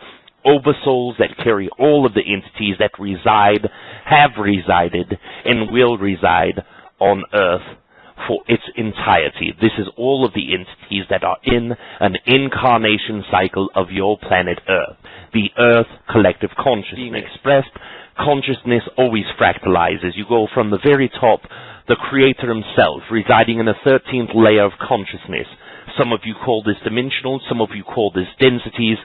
oversouls that carry all of the entities that reside, have resided, and will reside on Earth for its entirety. This is all of the entities that are in an incarnation cycle of your planet Earth. The Earth collective consciousness. Being expressed, consciousness always fractalizes. You go from the very top, the Creator himself, residing in a 13th layer of consciousness. Some of you call this dimensional, some of you call this densities.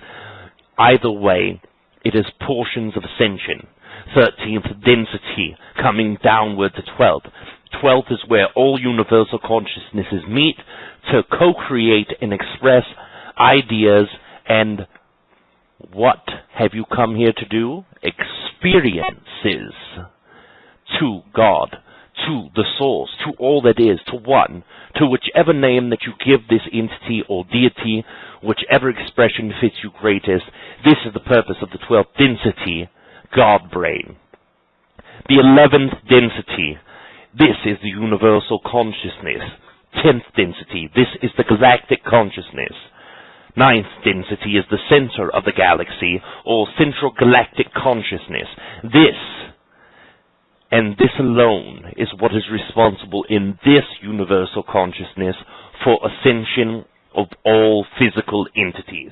Either way, it is portions of ascension. 13th density coming downward to 12th. 12th is where all universal consciousnesses meet to co-create and express ideas. And what have you come here to do? Experiences to God, to the source, to all that is, to one, to whichever name that you give this entity or deity, whichever expression fits you greatest. This is the purpose of the 12th density, God brain. The 11th density, this is the universal consciousness. 10th density, this is the galactic consciousness. 9th density is the center of the galaxy, or central galactic consciousness. This, and this alone, is what is responsible in this universal consciousness for ascension of all physical entities.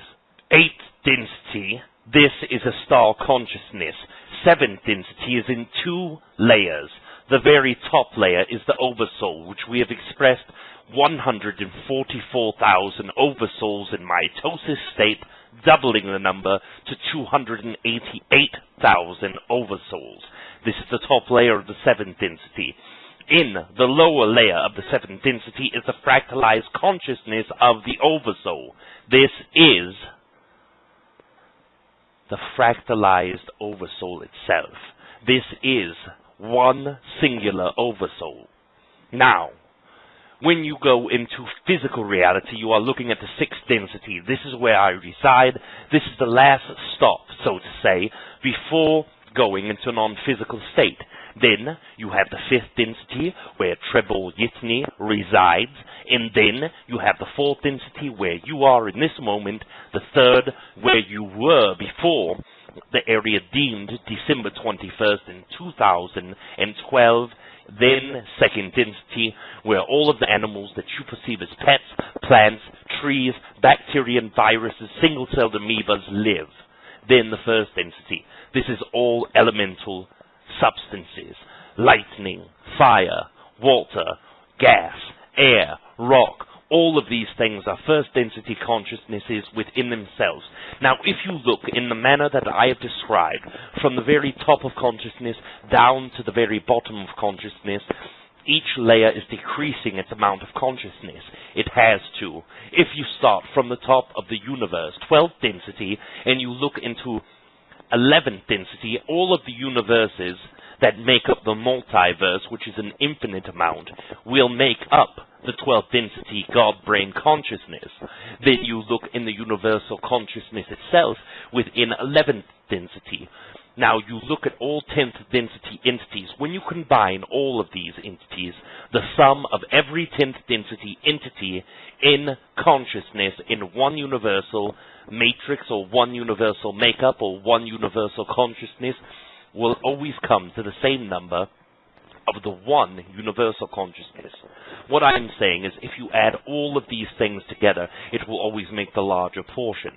8th density, this is a star consciousness. 7th density is in 2 layers. The very top layer is the oversoul, which we have expressed 144,000 oversouls in mitosis state, doubling the number to 288,000 oversouls. This is the top layer of the 7th density. In the lower layer of the 7th density is the fractalized consciousness of the oversoul. This is the fractalized oversoul itself. This is one singular oversoul. Now, when you go into physical reality, you are looking at the 6th density. This is where I reside. This is the last stop, so to say, before going into a non-physical state. Then you have the 5th density, where Treb Bor Yit NE resides, and then you have the 4th density, where you are in this moment, the 3rd, where you were before the area deemed December 21st in 2012, then 2nd density, where all of the animals that you perceive as pets, plants, trees, bacteria and viruses, single-celled amoebas live. Then the 1st density. This is all elemental substances: lightning, fire, water, gas, air, rock. All of these things are 1st density consciousnesses within themselves. Now, if you look in the manner that I have described, from the very top of consciousness down to the very bottom of consciousness, each layer is decreasing its amount of consciousness. It has to. If you start from the top of the universe, 12th density, and you look into 11th density, all of the universes that make up the multiverse, which is an infinite amount, will make up the 12th density God brain consciousness. Then you look in the universal consciousness itself within 11th density. Now you look at all 10th density entities. When you combine all of these entities, the sum of every 10th density entity in consciousness in one universal matrix or one universal makeup or one universal consciousness will always come to the same number of the one universal consciousness. What I'm saying is, if you add all of these things together, it will always make the larger portion.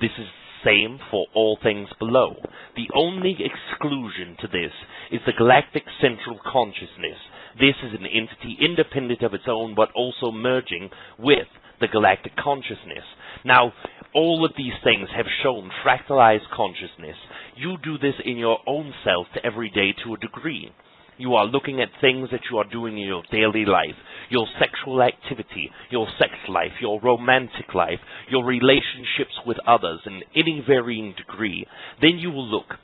This is same for all things below. The only exclusion to this is the galactic central consciousness. This is an entity independent of its own, but also merging with the galactic consciousness. Now, all of these things have shown fractalized consciousness. You do this in your own self every day to a degree. You are looking at things that you are doing in your daily life, your sexual activity, your sex life, your romantic life, your relationships with others in any varying degree. Then you will look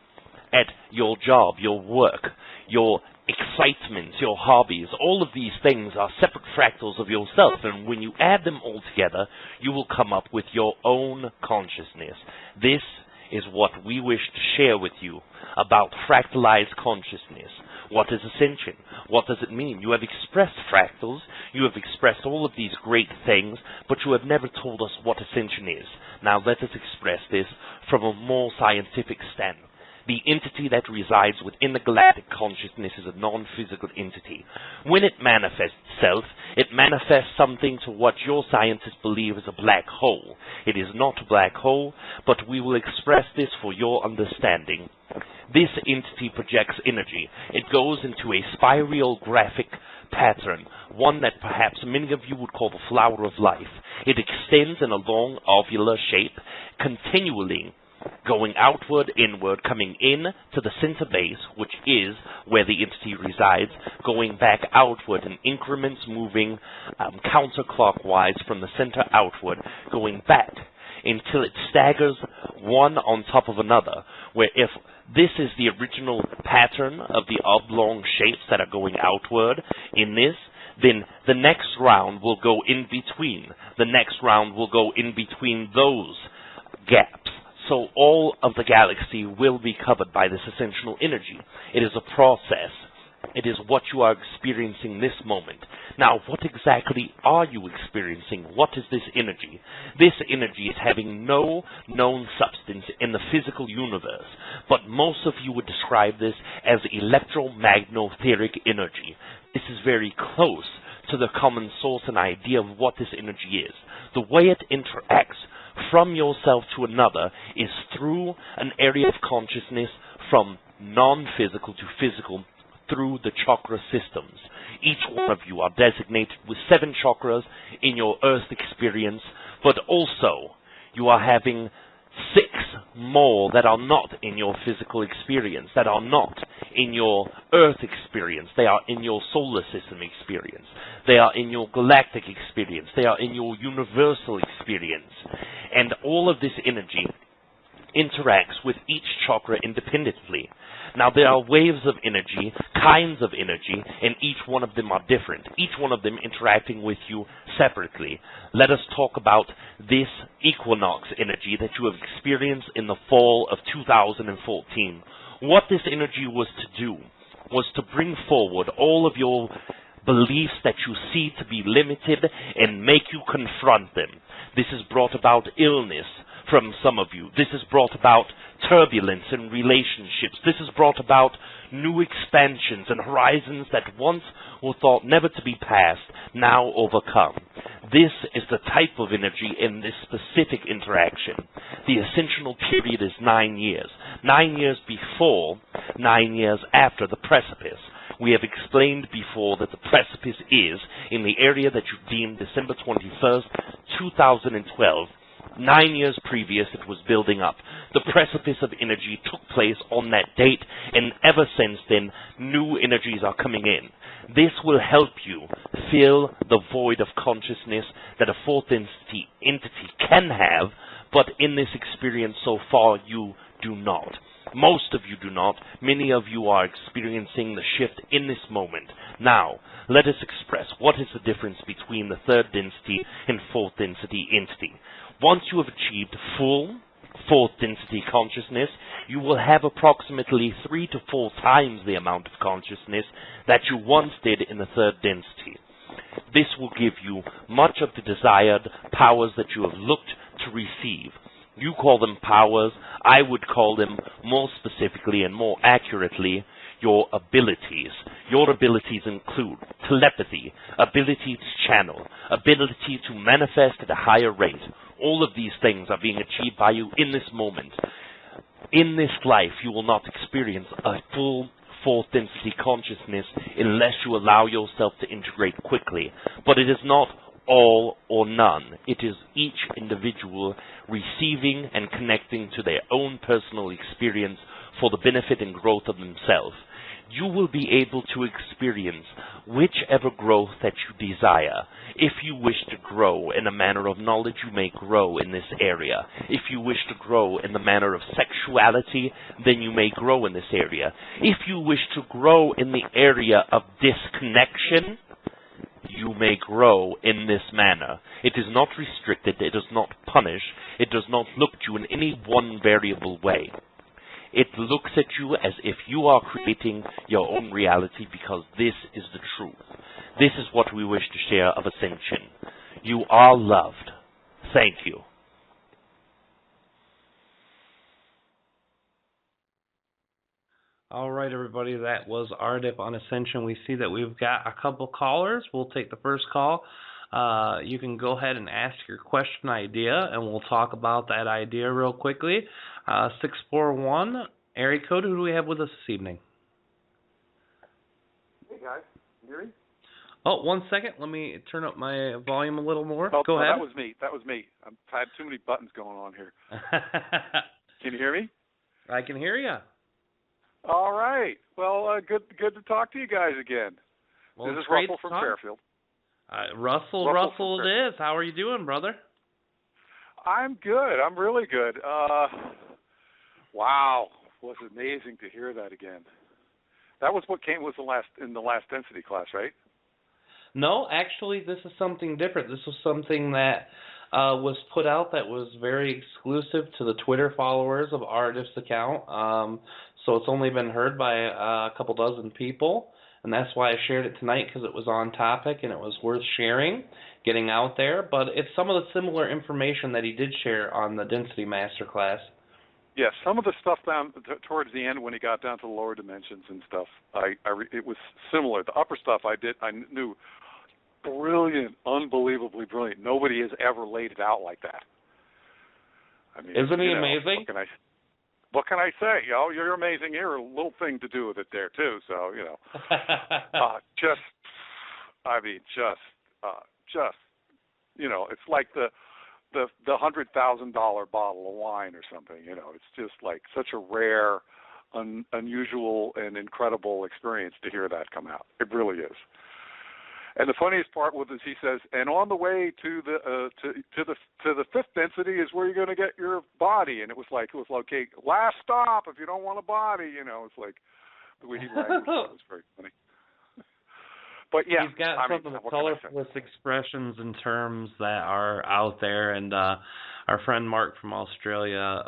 at your job, your work, your excitements, your hobbies. All of these things are separate fractals of yourself, and when you add them all together, you will come up with your own consciousness. This is what we wish to share with you about fractalized consciousness. What is ascension? What does it mean? You have expressed fractals, you have expressed all of these great things, but you have never told us what ascension is. Now let us express this from a more scientific standpoint. The entity that resides within the galactic consciousness is a non-physical entity. When it manifests itself, it manifests something to what your scientists believe is a black hole. It is not a black hole, but we will express this for your understanding. This entity projects energy. It goes into a spirographic pattern, one that perhaps many of you would call the flower of life. It extends in a long ovular shape, continually going outward, inward, coming in to the center base, which is where the entity resides, going back outward in increments, moving counterclockwise from the center outward, going back until it staggers one on top of another, where if this is the original pattern of the oblong shapes that are going outward in this, then the next round will go in between. The next round will go in between those gaps. So all of the galaxy will be covered by this ascensional energy. It is a process. It is what you are experiencing this moment. Now, what exactly are you experiencing? What is this energy? This energy is having no known substance in the physical universe, but most of you would describe this as electromagnetheric energy. This is very close to the common source and idea of what this energy is. The way it interacts from yourself to another is through an area of consciousness from non-physical to physical through the chakra systems. Each one of you are designated with 7 chakras in your earth experience, but also you are having 6 more that are not in your physical experience, that are not in your earth experience. They are in your solar system experience. They are in your galactic experience. They are in your universal experience. And all of this energy interacts with each chakra independently. Now, there are waves of energy, kinds of energy, and each one of them are different, each one of them interacting with you separately. Let us talk about this equinox energy that you have experienced in the fall of 2014. What this energy was to do was to bring forward all of your beliefs that you see to be limited and make you confront them. This has brought about illness from some of you. This has brought about turbulence in relationships. This has brought about new expansions and horizons that once were thought never to be passed, now overcome. This is the type of energy in this specific interaction. The ascensional period is 9 years. 9 years before, 9 years after the precipice. We have explained before that the precipice is in the area that you deemed December 21st, 2012. 9 years previous, it was building up. The precipice of energy took place on that date, and ever since then, new energies are coming in. This will help you fill the void of consciousness that a fourth entity can have, but in this experience so far, you do not. Most of you do not. Many of you are experiencing the shift in this moment. Now, let us express what is the difference between the third density and fourth density entity. Once you have achieved full fourth density consciousness, you will have approximately 3 to 4 times the amount of consciousness that you once did in the third density. This will give you much of the desired powers that you have looked to receive. You call them powers. I would call them more specifically and more accurately your abilities. Your abilities include telepathy, ability to channel, ability to manifest at a higher rate, All of these things are being achieved by you in this moment. In this life, you will not experience a full fourth density consciousness unless you allow yourself to integrate quickly. But it is not all or none. It is each individual receiving and connecting to their own personal experience for the benefit and growth of themselves. You will be able to experience whichever growth that you desire. If you wish to grow in a manner of knowledge, you may grow in this area. If you wish to grow in the manner of sexuality, then you may grow in this area. If you wish to grow in the area of disconnection, you may grow in this manner. It is not restricted, it does not punish, it does not look at you in any one variable way. It looks at you as if you are creating your own reality, because this is the truth. This is what we wish to share of Ascension. You are loved. Thank you. All right, everybody, that was Aridif on Ascension. We see that we've got a couple callers. We'll take the first call. You can go ahead and ask your question idea, and we'll talk about that idea real quickly. 641, area code. Who do we have with us this evening? Hey, guys. You hear me? Oh, 1 second. Let me turn up my volume a little more. Oh, go ahead. That was me. I had too many buttons going on here. Can you hear me? I can hear you. All right. Well, good to talk to you guys again. Well, this is Russell from Fairfield. Russell it is. How are you doing, brother? I'm good. I'm really good. Wow. Was amazing to hear that again. That was what came in the last density class, right? No, actually, this is something different. This was something that was put out that was very exclusive to the Twitter followers of Aridif's account. So it's only been heard by a couple dozen people, and that's why I shared it tonight, because it was on topic and it was worth sharing, getting out there. But it's some of the similar information that he did share on the Density Masterclass. Yes, some of the stuff down towards the end when he got down to the lower dimensions and stuff, it was similar. The upper stuff I knew, brilliant, unbelievably brilliant. Nobody has ever laid it out like that. I mean, isn't he amazing? What can I say? You're amazing. You're a little thing to do with it there too. So it's like the $100,000 bottle of wine or something. It's just like such a rare, unusual, and incredible experience to hear that come out. It really is. And the funniest part was he says, and on the way to the fifth density is where you're going to get your body. And it was like, okay, last stop if you don't want a body. It's like the way he languaged it was very funny. But yeah, he's got some of the colorfulest expressions and terms that are out there. And our friend Mark from Australia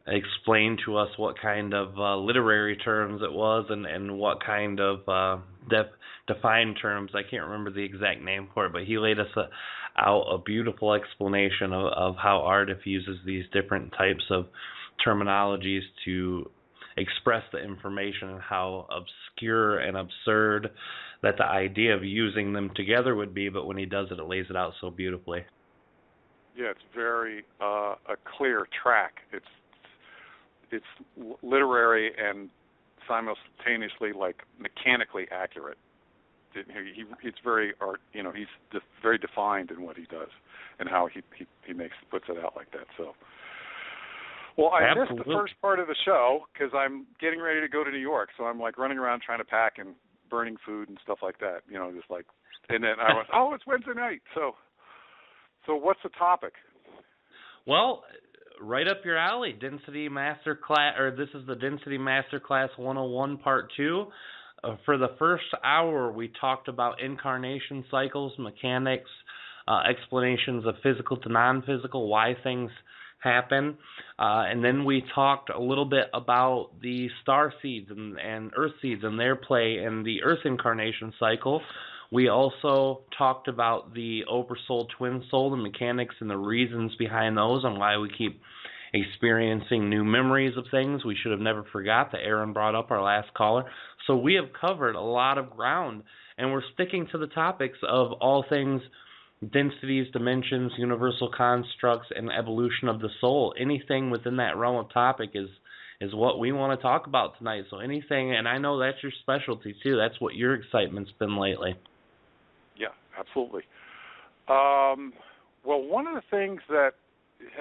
explained to us what kind of literary terms it was and what kind of defined terms. I can't remember the exact name for it, but he laid us out a beautiful explanation of how Aridif uses these different types of terminologies to express the information, and how obscure and absurd that the idea of using them together would be, but when he does it, it lays it out so beautifully. Yeah, it's very a clear track. It's literary and simultaneously mechanically accurate. It's very he's very defined in what he does and how he puts it out like that. So, well, I missed the first part of the show because I'm getting ready to go to New York, so I'm running around trying to pack and burning food and stuff like that. And then I was, it's Wednesday night. So what's the topic? Well, right up your alley, Density Masterclass, or this is the Density Masterclass 101 Part 2. For the first hour, we talked about incarnation cycles, mechanics, explanations of physical to non-physical, why things happen. And then we talked a little bit about the star seeds and earth seeds and their play in the earth incarnation cycle. We also talked about the oversoul, twin soul, the mechanics and the reasons behind those and why we keep experiencing new memories of things we should have never forgot that Aaron brought up, our last caller. So we have covered a lot of ground, and we're sticking to the topics of all things densities, dimensions, universal constructs, and evolution of the soul. Anything within that realm of topic is what we want to talk about tonight. So anything, and I know that's your specialty too. That's what your excitement's been lately. Yeah, absolutely. Well, one of the things that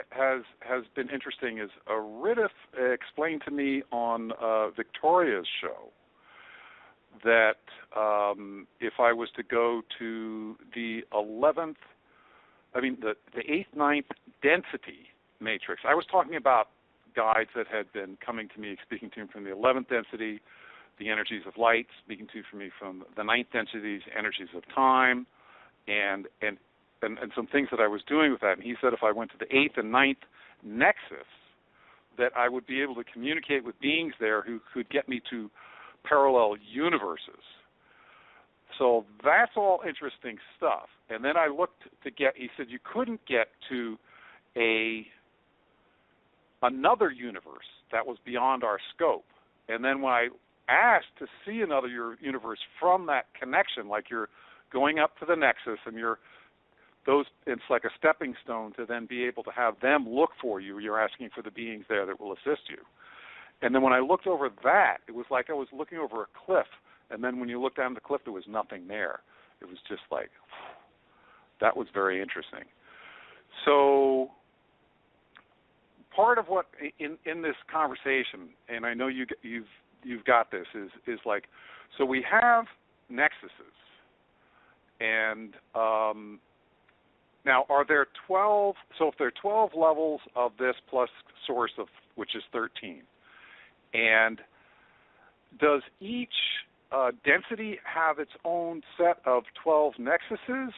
has been interesting is Aridif explained to me on Victoria's show that if I was to go to the 8th, 9th density matrix, I was talking about guides that had been coming to me, speaking to me from the 11th density, the energies of light, speaking to me from the 9th densities, energies of time, and some things that I was doing with that. And he said if I went to the 8th and 9th nexus, that I would be able to communicate with beings there who could get me to parallel universes. So that's all interesting stuff. And then I looked to get, he said you couldn't get to another universe that was beyond our scope. And then when I asked to see another universe from that connection, like you're going up to the nexus and it's like a stepping stone to then be able to have them look for you. You're asking for the beings there that will assist you. And then when I looked over that, it was like I was looking over a cliff. And then when you look down the cliff, there was nothing there. It was just like, that was very interesting. So part of what in this conversation, and I know you've got this, is like, so we have nexuses, and now are there 12? So if there are 12 levels of this plus source of which is 13, and does each density have its own set of 12 nexuses,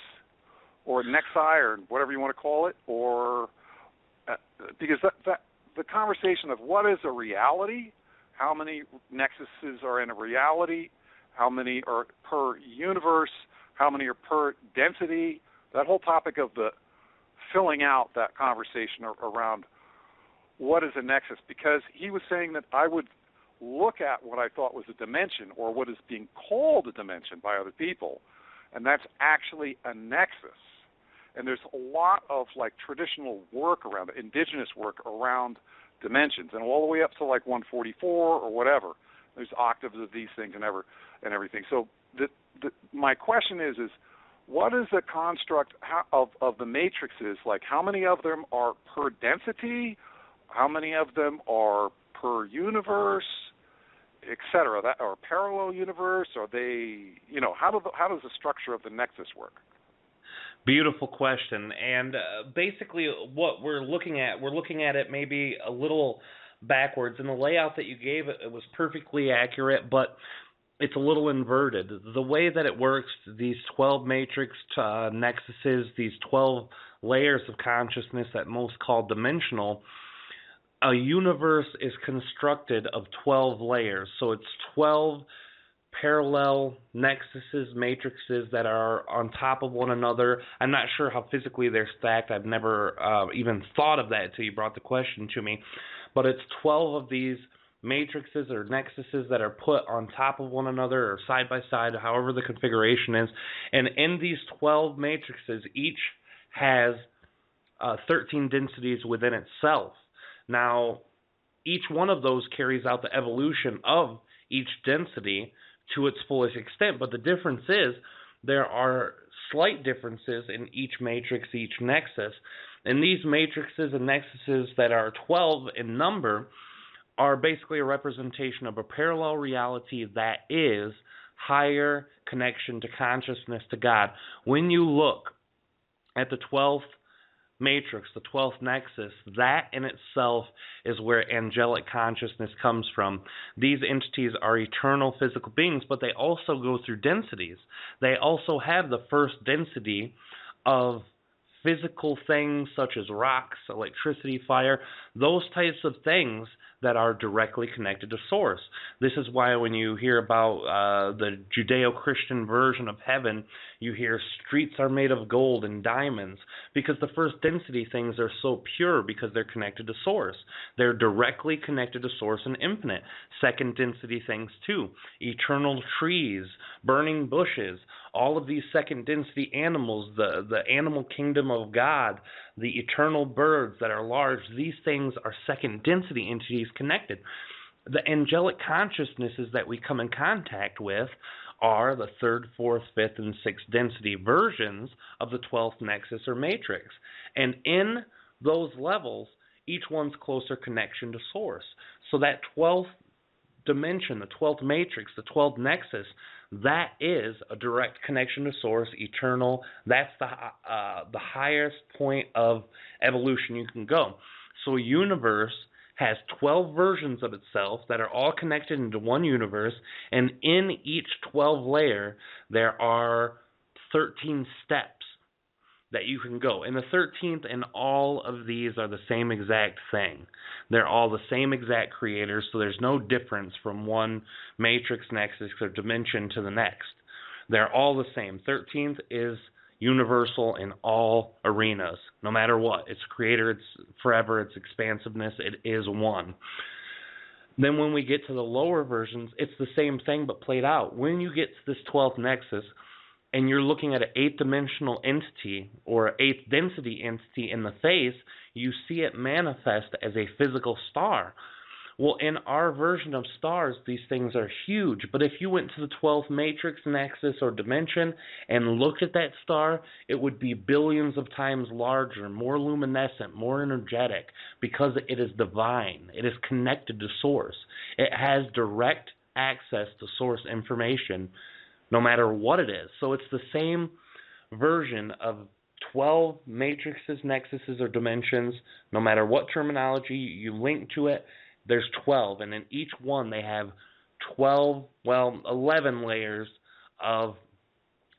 or nexi, or whatever you want to call it, or because that the conversation of what is a reality, how many nexuses are in a reality, how many are per universe, how many are per density, that whole topic of the filling out that conversation around what is a nexus, because he was saying that I would look at what I thought was a dimension, or what is being called a dimension by other people, and that's actually a nexus. And there's a lot of like traditional work around it, indigenous work around dimensions, and all the way up to like 144 or whatever. There's octaves of these things and everything. So my question is what is the construct of the matrices? Like, how many of them are per density? How many of them are per universe, etc.? That or parallel universe? Are they, how does the structure of the nexus work? Beautiful question. And basically what we're looking at it maybe a little backwards. In the layout that you gave, it was perfectly accurate, but it's a little inverted. The way that it works, these 12 matrix nexuses, these 12 layers of consciousness that most call dimensional, a universe is constructed of 12 layers. So it's 12 parallel nexuses, matrices that are on top of one another. I'm not sure how physically they're stacked. I've never even thought of that until you brought the question to me. But it's 12 of these matrices or nexuses that are put on top of one another or side by side, however the configuration is. And in these 12 matrices, each has 13 densities within itself. Now, each one of those carries out the evolution of each density to its fullest extent, but the difference is there are slight differences in each matrix, each nexus, and these matrices and nexuses that are 12 in number are basically a representation of a parallel reality that is higher connection to consciousness, to God. When you look at the 12th matrix, the 12th nexus, that in itself is where angelic consciousness comes from. These entities are eternal physical beings, but they also go through densities. They also have the first density of physical things such as rocks, electricity, fire, those types of things that are directly connected to Source. This is why when you hear about the Judeo-Christian version of heaven, you hear streets are made of gold and diamonds, because the first density things are so pure because they're connected to Source. They're directly connected to Source and infinite. Second density things too. Eternal trees, burning bushes, all of these second density animals, the animal kingdom of God, the eternal birds that are large, these things are second density entities connected. The angelic consciousnesses that we come in contact with are the third, fourth, fifth, and sixth density versions of the 12th nexus or matrix. And in those levels, each one's closer connection to Source. So that 12th dimension, the 12th matrix, the 12th nexus, that is a direct connection to Source, eternal. That's the highest point of evolution you can go. So a universe has 12 versions of itself that are all connected into one universe, and in each 12 layer, there are 13 steps that you can go. And the 13th and all of these are the same exact thing. They're all the same exact creators, so there's no difference from one matrix, nexus, or dimension to the next. They're all the same. 13th is universal in all arenas, no matter what. It's creator, it's forever, it's expansiveness, it is one. Then when we get to the lower versions, it's the same thing but played out. When you get to this 12th nexus, and you're looking at an 8th dimensional entity or an 8th density entity in the face, you see it manifest as a physical star. Well, in our version of stars, these things are huge. But if you went to the 12th matrix, nexus, or dimension and looked at that star, it would be billions of times larger, more luminescent, more energetic, because it is divine. It is connected to Source. It has direct access to Source information, no matter what it is. So it's the same version of 12 matrices, nexuses, or dimensions. No matter what terminology you link to it, there's 12. And in each one, they have 11 layers of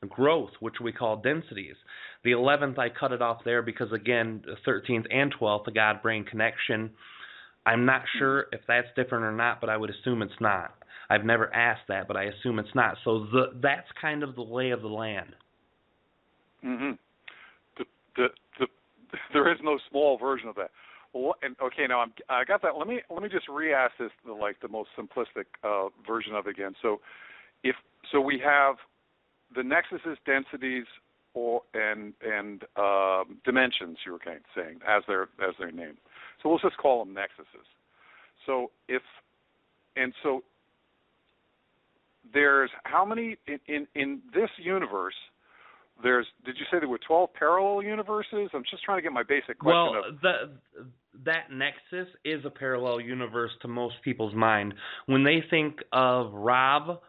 growth, which we call densities. The 11th, I cut it off there because, again, the 13th and 12th, the God-brain connection, I'm not sure if that's different or not, but I would assume it's not. I've never asked that, but I assume it's not. So that's kind of the lay of the land. Mm-hmm. There is no small version of that. Well, and okay, now I got that. Let me just re-ask this, the most simplistic version of it again. So, we have the nexuses, densities, and dimensions. You were saying as they're named. So let's just call them nexuses. So there's how many in this universe? Did you say there were 12 parallel universes? I'm just trying to get my basic question. That nexus is a parallel universe to most people's mind. When they think of Rob,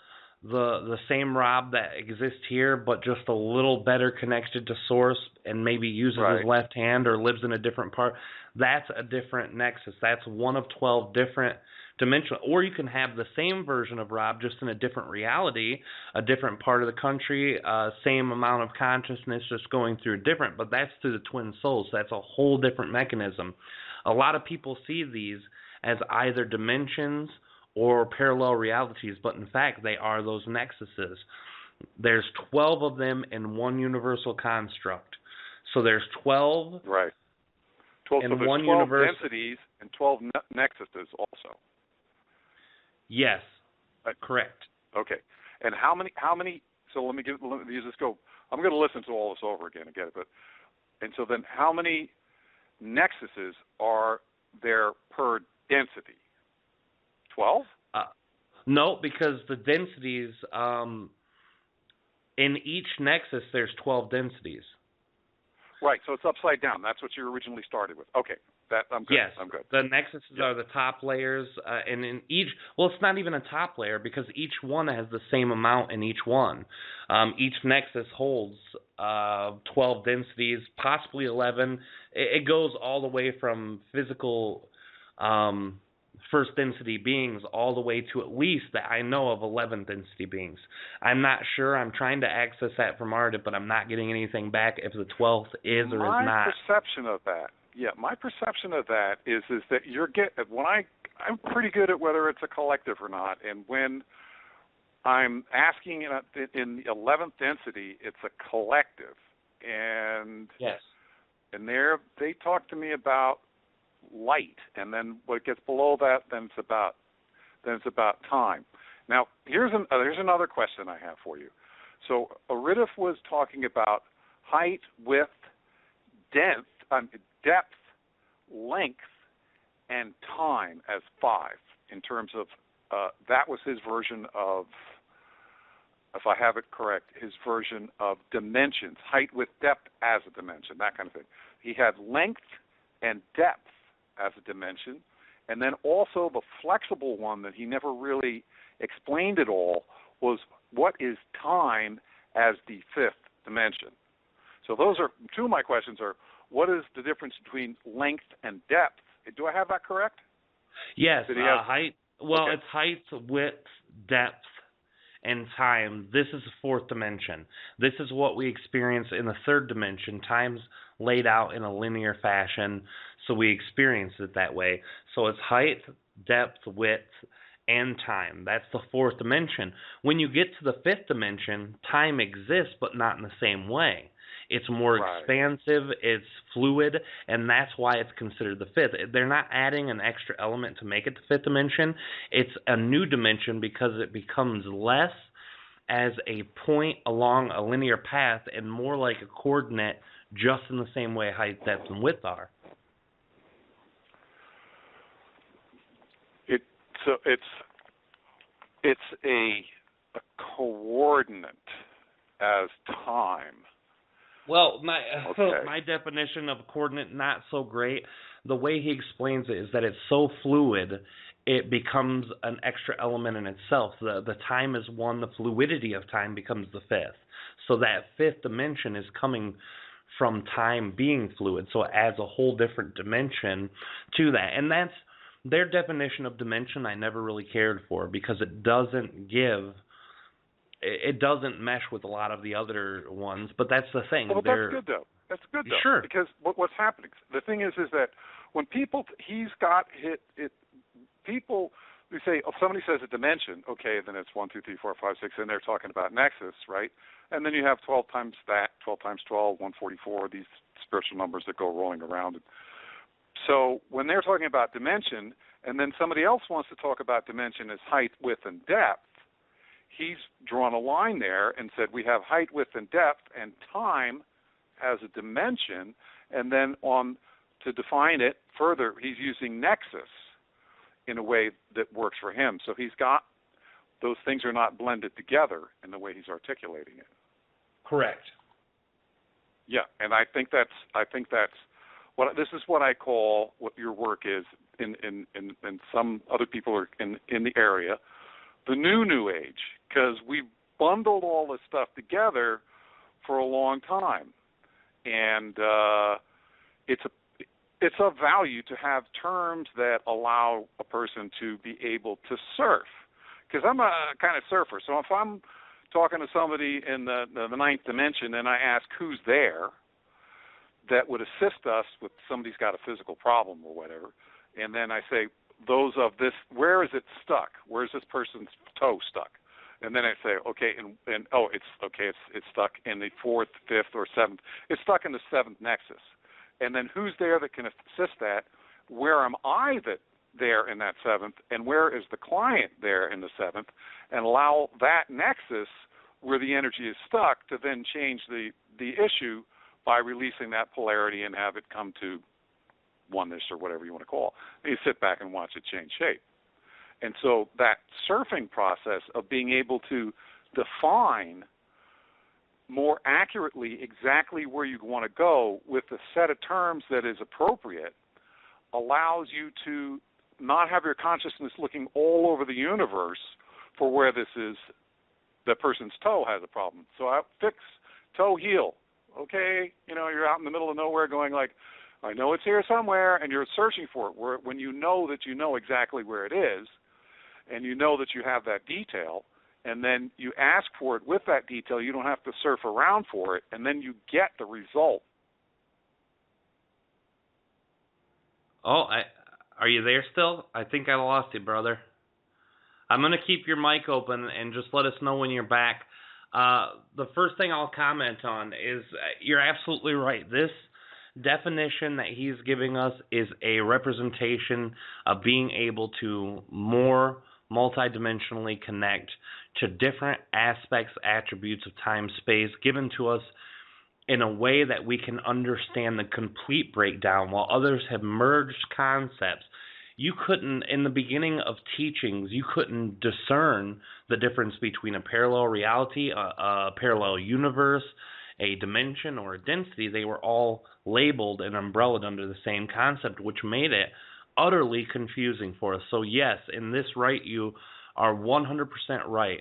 the same Rob that exists here, but just a little better connected to Source and maybe uses his left hand or lives in a different part, that's a different nexus. That's one of 12 different dimensional. Or you can have the same version of Rob, just in a different reality, a different part of the country, same amount of consciousness, just going through different, but that's through the twin souls. That's a whole different mechanism. A lot of people see these as either dimensions or parallel realities, but in fact they are those nexuses. There's 12 of them in one universal construct. So there's 12 in one 12 universe. Densities and 12 nexuses also. Yes, correct. Okay, and how many? So let me use this scope. I'm going to listen to all this over again and get it. And so then, how many nexuses are there per density? 12? No, because the densities in each nexus there's 12 densities. Right. So it's upside down. That's what you originally started with. Okay. I'm good. Yes, I'm good. The nexuses are the top layers, and in each, well, it's not even a top layer because each one has the same amount in each one. Each nexus holds 12 densities, possibly 11. It goes all the way from physical first density beings all the way to at least that I know of 11 density beings. I'm not sure. I'm trying to access that from Aridif, but I'm not getting anything back if the 12th is or is not. My perception of that is that you're when I'm pretty good at whether it's a collective or not. And when I'm asking in the 11th density, it's a collective. And yes. And they talk to me about light, and then what gets below that, then it's about time. Now, here's another question I have for you. So Aridif was talking about height, width, depth, length, and time as 5 in terms of that was his version of, if I have it correct, his version of dimensions, height, width, depth as a dimension, that kind of thing. He had length and depth as a dimension, and then also the flexible one that he never really explained at all was what is time as the 5th dimension. So those are two of my questions are, what is the difference between length and depth? Do I have that correct? Yes, height. Well, okay. It's height, width, depth, and time. This is the 4th dimension. This is what we experience in the 3rd dimension. Time's laid out in a linear fashion, so we experience it that way. So it's height, depth, width, and time. That's the 4th dimension. When you get to the 5th dimension, time exists, but not in the same way. It's more expansive, it's fluid, and that's why it's considered the 5th. They're not adding an extra element to make it the 5th dimension. It's a new dimension because it becomes less as a point along a linear path and more like a coordinate, just in the same way height, depth, and width are. It's a coordinate as time. Well, my definition of coordinate, not so great. The way he explains it is that it's so fluid, it becomes an extra element in itself. The time is one, the fluidity of time becomes the 5th. So that 5th dimension is coming from time being fluid, so it adds a whole different dimension to that. And that's their definition of dimension I never really cared for because it doesn't mesh with a lot of the other ones, but that's the thing. Well, that's good though. That's good though. Sure. Because what's happening? The thing is that when people, people, we say, if somebody says a dimension, okay, then it's 1, 2, 3, 4, 5, 6, and they're talking about nexus, right? And then you have 12 times that, 12 times 12, 144, these spiritual numbers that go rolling around. So when they're talking about dimension, and then somebody else wants to talk about dimension as height, width, and depth, he's drawn a line there and said we have height, width, and depth, and time as a dimension, and then to define it further, he's using nexus in a way that works for him. So he's got those things are not blended together in the way he's articulating it. Correct. Yeah, and I think that's this is what I call what your work is in some other people are in the area, the new age, because we bundled all this stuff together for a long time, and it's of value to have terms that allow a person to be able to surf. Because I'm a kind of surfer, so if I'm talking to somebody in the 9th dimension and I ask who's there that would assist us with somebody's got a physical problem or whatever, and then I say, those of this, where is it stuck? Where's this person's toe stuck? And then I say, okay, it's stuck in the 4th, 5th, or 7th. It's stuck in the 7th nexus. And then who's there that can assist that? Where am I there in that 7th? And where is the client there in the 7th? And allow that nexus where the energy is stuck to then change the issue by releasing that polarity and have it come to oneness or whatever you want to call it. You sit back and watch it change shape. And so that surfing process of being able to define more accurately exactly where you want to go with a set of terms that is appropriate allows you to not have your consciousness looking all over the universe for where the person's toe has a problem. So I fix toe heel. Okay, you're out in the middle of nowhere going like, I know it's here somewhere, and you're searching for it. When you know that you know exactly where it is, and you know that you have that detail, and then you ask for it with that detail, you don't have to surf around for it, and then you get the result. Oh, Are you there still? I think I lost you, brother. I'm going to keep your mic open and just let us know when you're back. The first thing I'll comment on is you're absolutely right. This definition that he's giving us is a representation of being able to more multidimensionally connect to different aspects, attributes of time, space, given to us in a way that we can understand the complete breakdown, while others have merged concepts. You couldn't, in the beginning of teachings, you couldn't discern the difference between a parallel reality, a parallel universe, a dimension, or a density. They were all labeled and umbrellaed under the same concept, which made it utterly confusing for us. So yes, in this right, you are 100% right.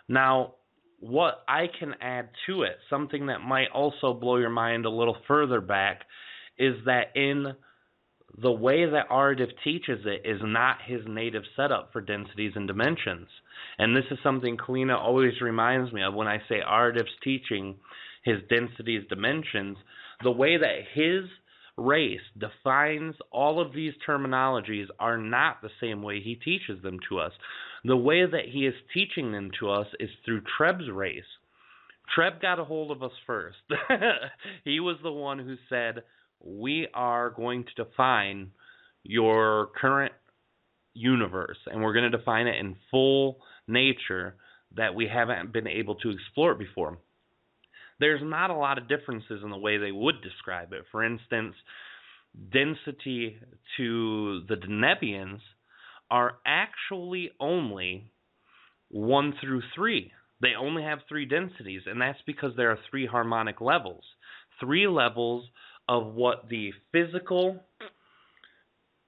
Now, what I can add to it, something that might also blow your mind a little further back, is that in the way that Aridif teaches it is not his native setup for densities and dimensions. And this is something Kalina always reminds me of when I say Aridif's teaching his densities, dimensions. The way that his race defines all of these terminologies are not the same way he teaches them to us. The way that he is teaching them to us is through Treb's race. Treb got a hold of us first. He was the one who said, we are going to define your current universe, and we're going to define it in full nature that we haven't been able to explore it before. There's not a lot of differences in the way they would describe it. For instance, density to the Denebians are actually only 1 through 3. They only have 3 densities, and that's because there are 3 harmonic levels. 3 levels of what the physical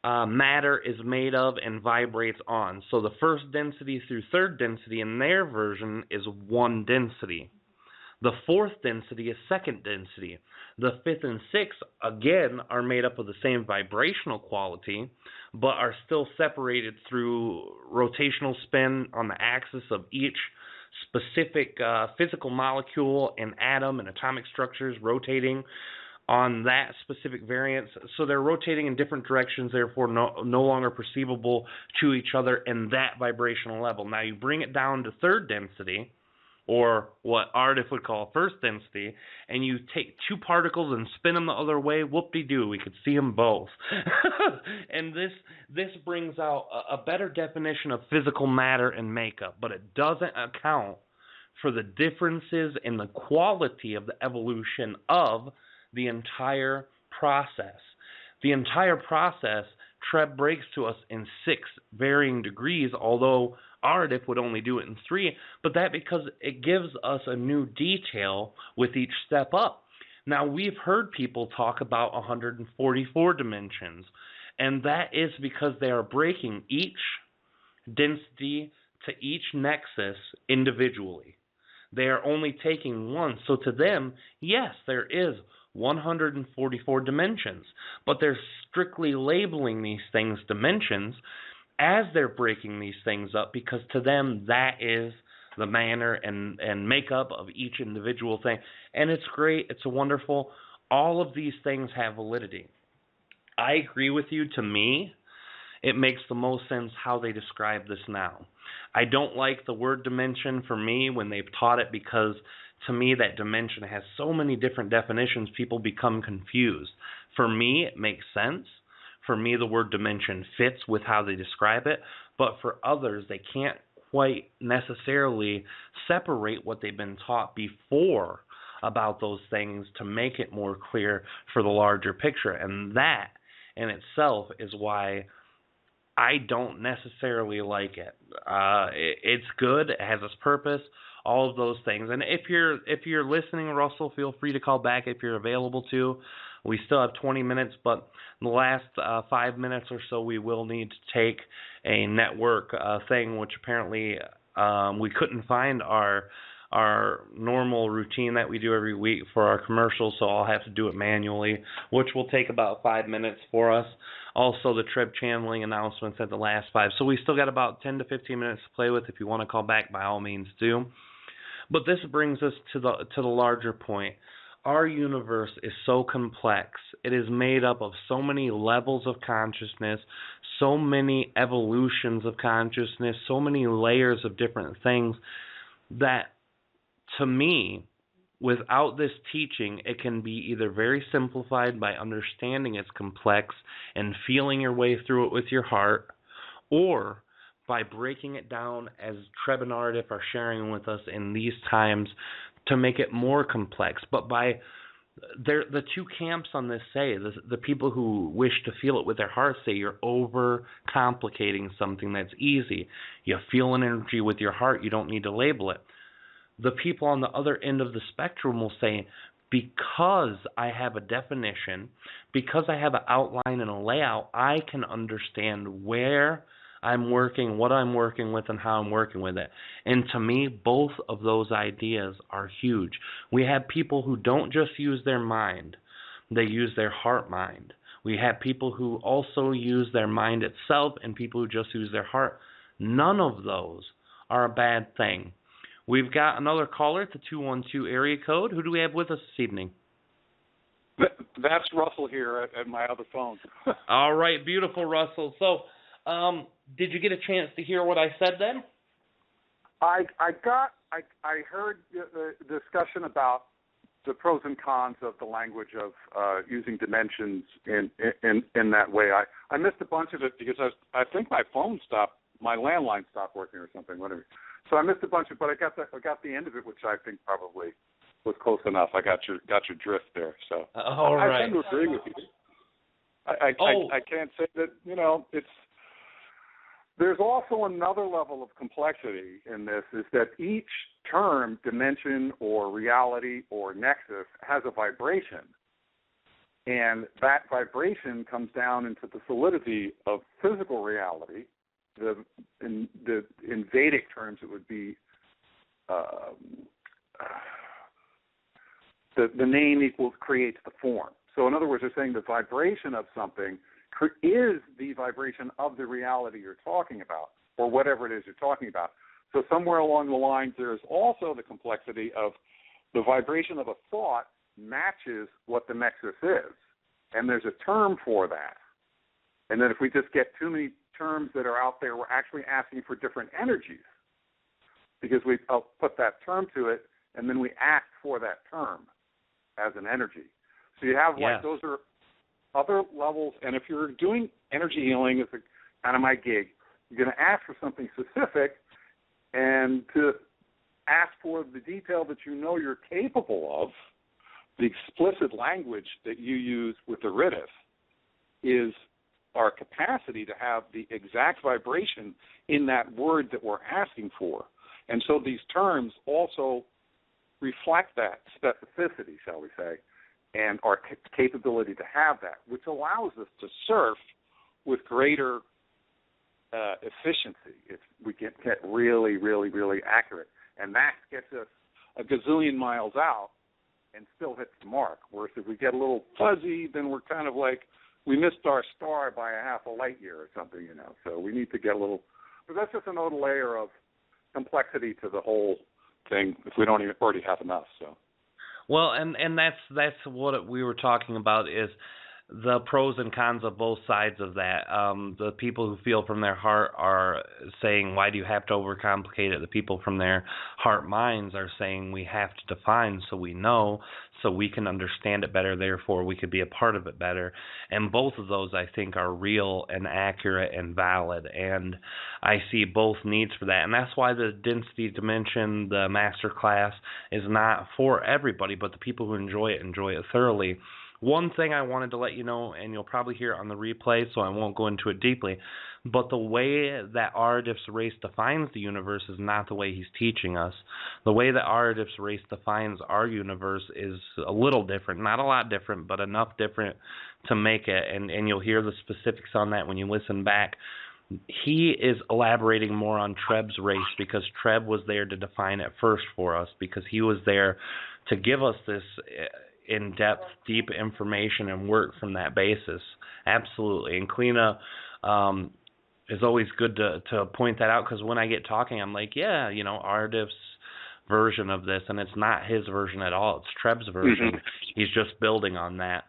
matter is made of and vibrates on. So the first density through 3rd density in their version is 1 density. The 4th density is 2nd density. The 5th and 6th, again, are made up of the same vibrational quality, but are still separated through rotational spin on the axis of each specific physical molecule and atom and atomic structures rotating on that specific variance. So they're rotating in different directions, therefore no longer perceivable to each other in that vibrational level. Now you bring it down to 3rd density, or what Aridif would call 1st density, and you take 2 particles and spin them the other way, whoop-de-doo, we could see them both. And this brings out a better definition of physical matter and makeup, but it doesn't account for the differences in the quality of the evolution of the entire process. The entire process, Treb breaks to us in 6 varying degrees, although Aridif would only do it in 3, but that because it gives us a new detail with each step up. Now, we've heard people talk about 144 dimensions, and that is because they are breaking each density to each nexus individually. They are only taking 1. So to them, yes, there is 144 dimensions, but they're strictly labeling these things dimensions as they're breaking these things up, because to them that is the manner and makeup of each individual thing. And it's great, it's wonderful. All of these things have validity. I agree with you. To me, it makes the most sense how they describe this now. I don't like the word dimension for me when they've taught it, because to me that dimension has so many different definitions, people become confused. For me, it makes sense. For me, the word dimension fits with how they describe it, but for others, they can't quite necessarily separate what they've been taught before about those things to make it more clear for the larger picture. And that in itself is why I don't necessarily like it. It's good, it has its purpose, all of those things. And if you're listening, Russell, feel free to call back if you're available to. We still have 20 minutes, but in the last 5 minutes or so, we will need to take a network thing, which apparently we couldn't find our normal routine that we do every week for our commercials, so I'll have to do it manually, which will take about 5 minutes for us. Also, the Treb channeling announcements at the last 5. So we still got about 10 to 15 minutes to play with. If you want to call back, by all means do. But this brings us to the larger point. our universe is so complex. It is made up of so many levels of consciousness, so many evolutions of consciousness, so many layers of different things that, to me, without this teaching, it can be either very simplified by understanding it's complex and feeling your way through it with your heart, or by breaking it down, as Treb and Aridif are sharing with us in these times, to make it more complex. But by the two camps on this say, the people who wish to feel it with their hearts say you're over complicating something that's easy. You feel an energy with your heart, you don't need to label it. The people on the other end of the spectrum will say, because I have a definition, because I have an outline and a layout, I can understand where I'm working, what I'm working with, and how I'm working with it. And to me, both of those ideas are huge. We have people who don't just use their mind, they use their heart mind. We have people who also use their mind itself and people who just use their heart. None of those are a bad thing. We've got another caller at the 212 area code. Who do we have with us this evening? That's Russell here at my other phone. All right, beautiful, Russell. So, did you get a chance to hear what I said then? I heard the discussion about the pros and cons of the language of using dimensions in that way. I missed a bunch of it because I think my landline stopped working or something, whatever. So I missed a bunch of, but I got the end of it, which I think probably was close enough. I got your drift there. So all right. I tend to agree with you. I can't say that, it's. There's also another level of complexity in this, is that each term, dimension or reality or nexus, has a vibration. And that vibration comes down into the solidity of physical reality. In Vedic terms, it would be the name equals creates the form. So in other words, they're saying the vibration of something is the vibration of the reality you're talking about, or whatever it is you're talking about. So somewhere along the lines, there's also the complexity of the vibration of a thought matches what the nexus is. And there's a term for that. And then if we just get too many terms that are out there, we're actually asking for different energies, because we put that term to it, and then we ask for that term as an energy. So you have those are other levels, and if you're doing energy healing, it's kind of my gig, you're going to ask for something specific, and to ask for the detail that you're capable of. The explicit language that you use with Aridif is our capacity to have the exact vibration in that word that we're asking for. And so these terms also reflect that specificity, shall we say, and our capability to have that, which allows us to surf with greater efficiency. We get really, really, really accurate. And that gets us a gazillion miles out and still hits the mark. Whereas if we get a little fuzzy, then we're kind of like we missed our star by a half a light year or something, So we need to get a little – but that's just another layer of complexity to the whole thing if we don't even already have enough, so. Well, and that's what we were talking about, is the pros and cons of both sides of that. The people who feel from their heart are saying, why do you have to overcomplicate it? The people from their heart minds are saying we have to define so we know, so we can understand it better, therefore we could be a part of it better. And both of those, I think, are real and accurate and valid. And I see both needs for that. And that's why the density dimension, the master class, is not for everybody, but the people who enjoy it thoroughly. One thing I wanted to let you know, and you'll probably hear it on the replay, so I won't go into it deeply, but the way that Aridif's race defines the universe is not the way he's teaching us. The way that Aridif's race defines our universe is a little different, not a lot different, but enough different to make it, and you'll hear the specifics on that when you listen back. He is elaborating more on Treb's race because Treb was there to define it first for us, because he was there to give us this in-depth, deep information and work from that basis. Absolutely. And Kalina, is always good to point that out, because when I get talking, I'm like, Aridif's version of this, and it's not his version at all. It's Treb's version. He's just building on that.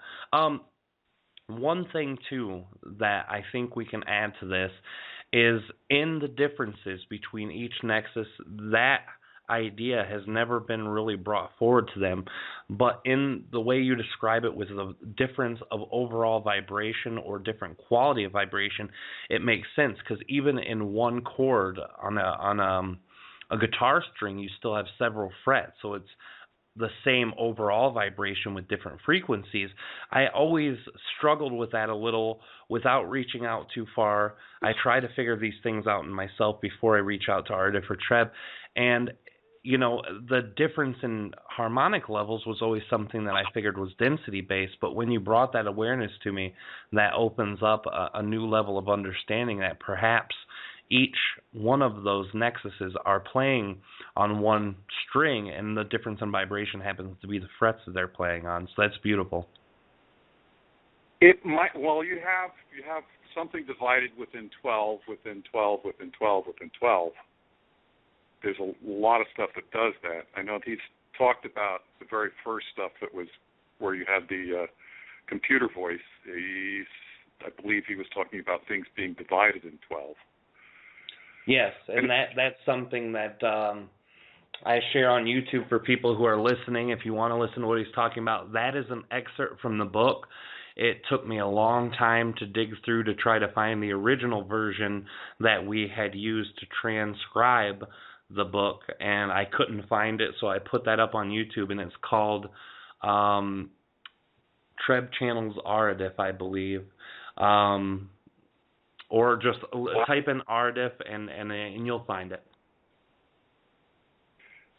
One thing, too, that I think we can add to this is in the differences between each nexus, that idea has never been really brought forward to them, but in the way you describe it with the difference of overall vibration or different quality of vibration, it makes sense, because even in one chord on a guitar string, you still have several frets, so it's the same overall vibration with different frequencies. I always struggled with that a little without reaching out too far. I try to figure these things out in myself before I reach out to Aridif or Treb, and you know, the difference in harmonic levels was always something that I figured was density-based, but when you brought that awareness to me, that opens up a new level of understanding that perhaps each one of those nexuses are playing on one string, and the difference in vibration happens to be the frets that they're playing on. So that's beautiful. It might. Well, you have something divided within 12, within 12, within 12, within 12. There's a lot of stuff that does that. I know he's talked about the very first stuff that was where you had the computer voice. I believe he was talking about things being divided in 12. Yes, and that's something that I share on YouTube for people who are listening. If you want to listen to what he's talking about, that is an excerpt from the book. It took me a long time to dig through to try to find the original version that we had used to transcribe the book, and I couldn't find it, so I put that up on YouTube, and it's called Treb Channels Aridif, I believe. Or just type in Aridif, and you'll find it.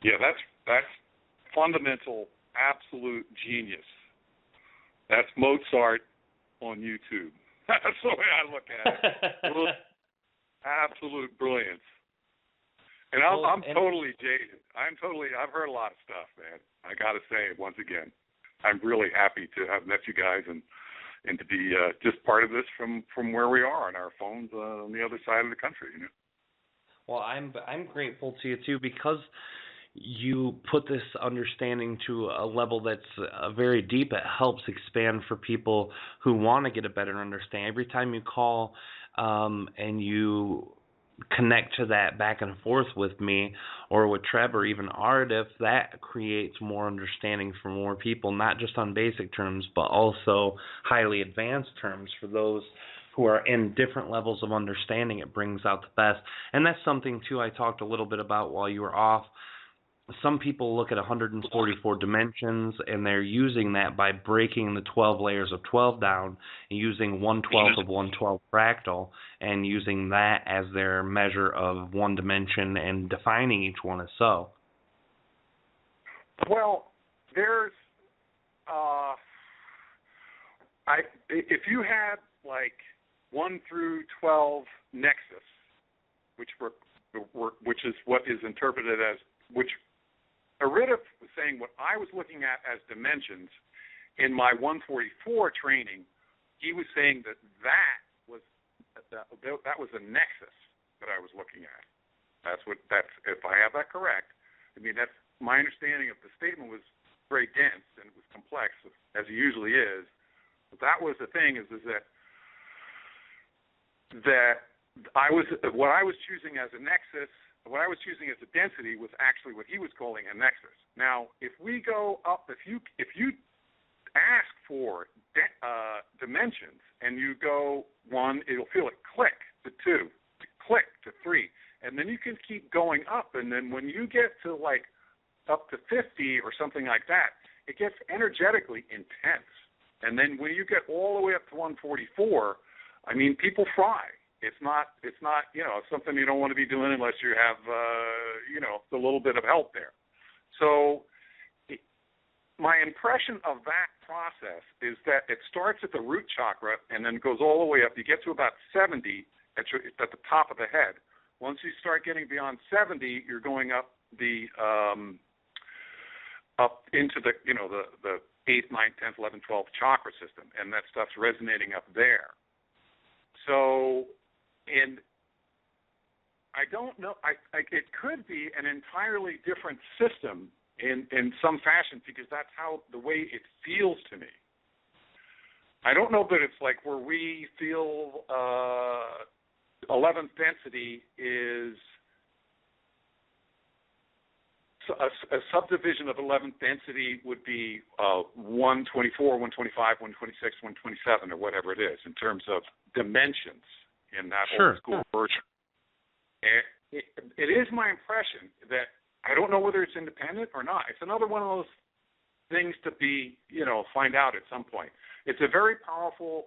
Yeah, that's fundamental, absolute genius. That's Mozart on YouTube. That's the way I look at it. Absolute brilliance. And I'm totally jaded. I've heard a lot of stuff, man. I got to say, once again, I'm really happy to have met you guys and to be just part of this from where we are on our phones on the other side of the country, you know. Well, I'm grateful to you, too, because you put this understanding to a level that's very deep. It helps expand for people who want to get a better understanding. Every time you call and you connect to that back and forth with me or with Treb or even Aridif, that creates more understanding for more people, not just on basic terms, but also highly advanced terms for those who are in different levels of understanding. It brings out the best. And that's something, too, I talked a little bit about while you were off. Some people look at 144 dimensions, and they're using that by breaking the 12 layers of 12 down, and using 1/12 of 1/12 fractal, and using that as their measure of one dimension and defining each one as so. Well, there's, if you had like 1 through 12 nexus, which is what is interpreted as which. Aridif was saying what I was looking at as dimensions in my 144 training. He was saying that was a nexus that I was looking at. That's if I have that correct. I mean, that's my understanding of the statement was very dense and it was complex, as it usually is. But that was the thing is that what I was choosing as a nexus. What I was choosing as a density was actually what he was calling a nexus. Now, if we go up, if you ask for dimensions and you go 1, it'll feel it click to 2, to click to 3, and then you can keep going up. And then when you get to like up to 50 or something like that, it gets energetically intense. And then when you get all the way up to 144, I mean, people fry. It's not, something you don't want to be doing unless you have, a little bit of help there. So my impression of that process is that it starts at the root chakra and then goes all the way up. You get to about 70 at the top of the head. Once you start getting beyond 70, you're going up up into the 8th, 9th, 10th, 11th, 12th chakra system, and that stuff's resonating up there. So, and I I don't know. It could be an entirely different system in some fashion, because that's how the way it feels to me. I don't know that it's like where we feel 11th density is a subdivision of 11th density would be 124, 125, 126, 127, or whatever it is in terms of dimensions in that old school version. And it is my impression that, I don't know whether it's independent or not. It's another one of those things to be, find out at some point. It's a very powerful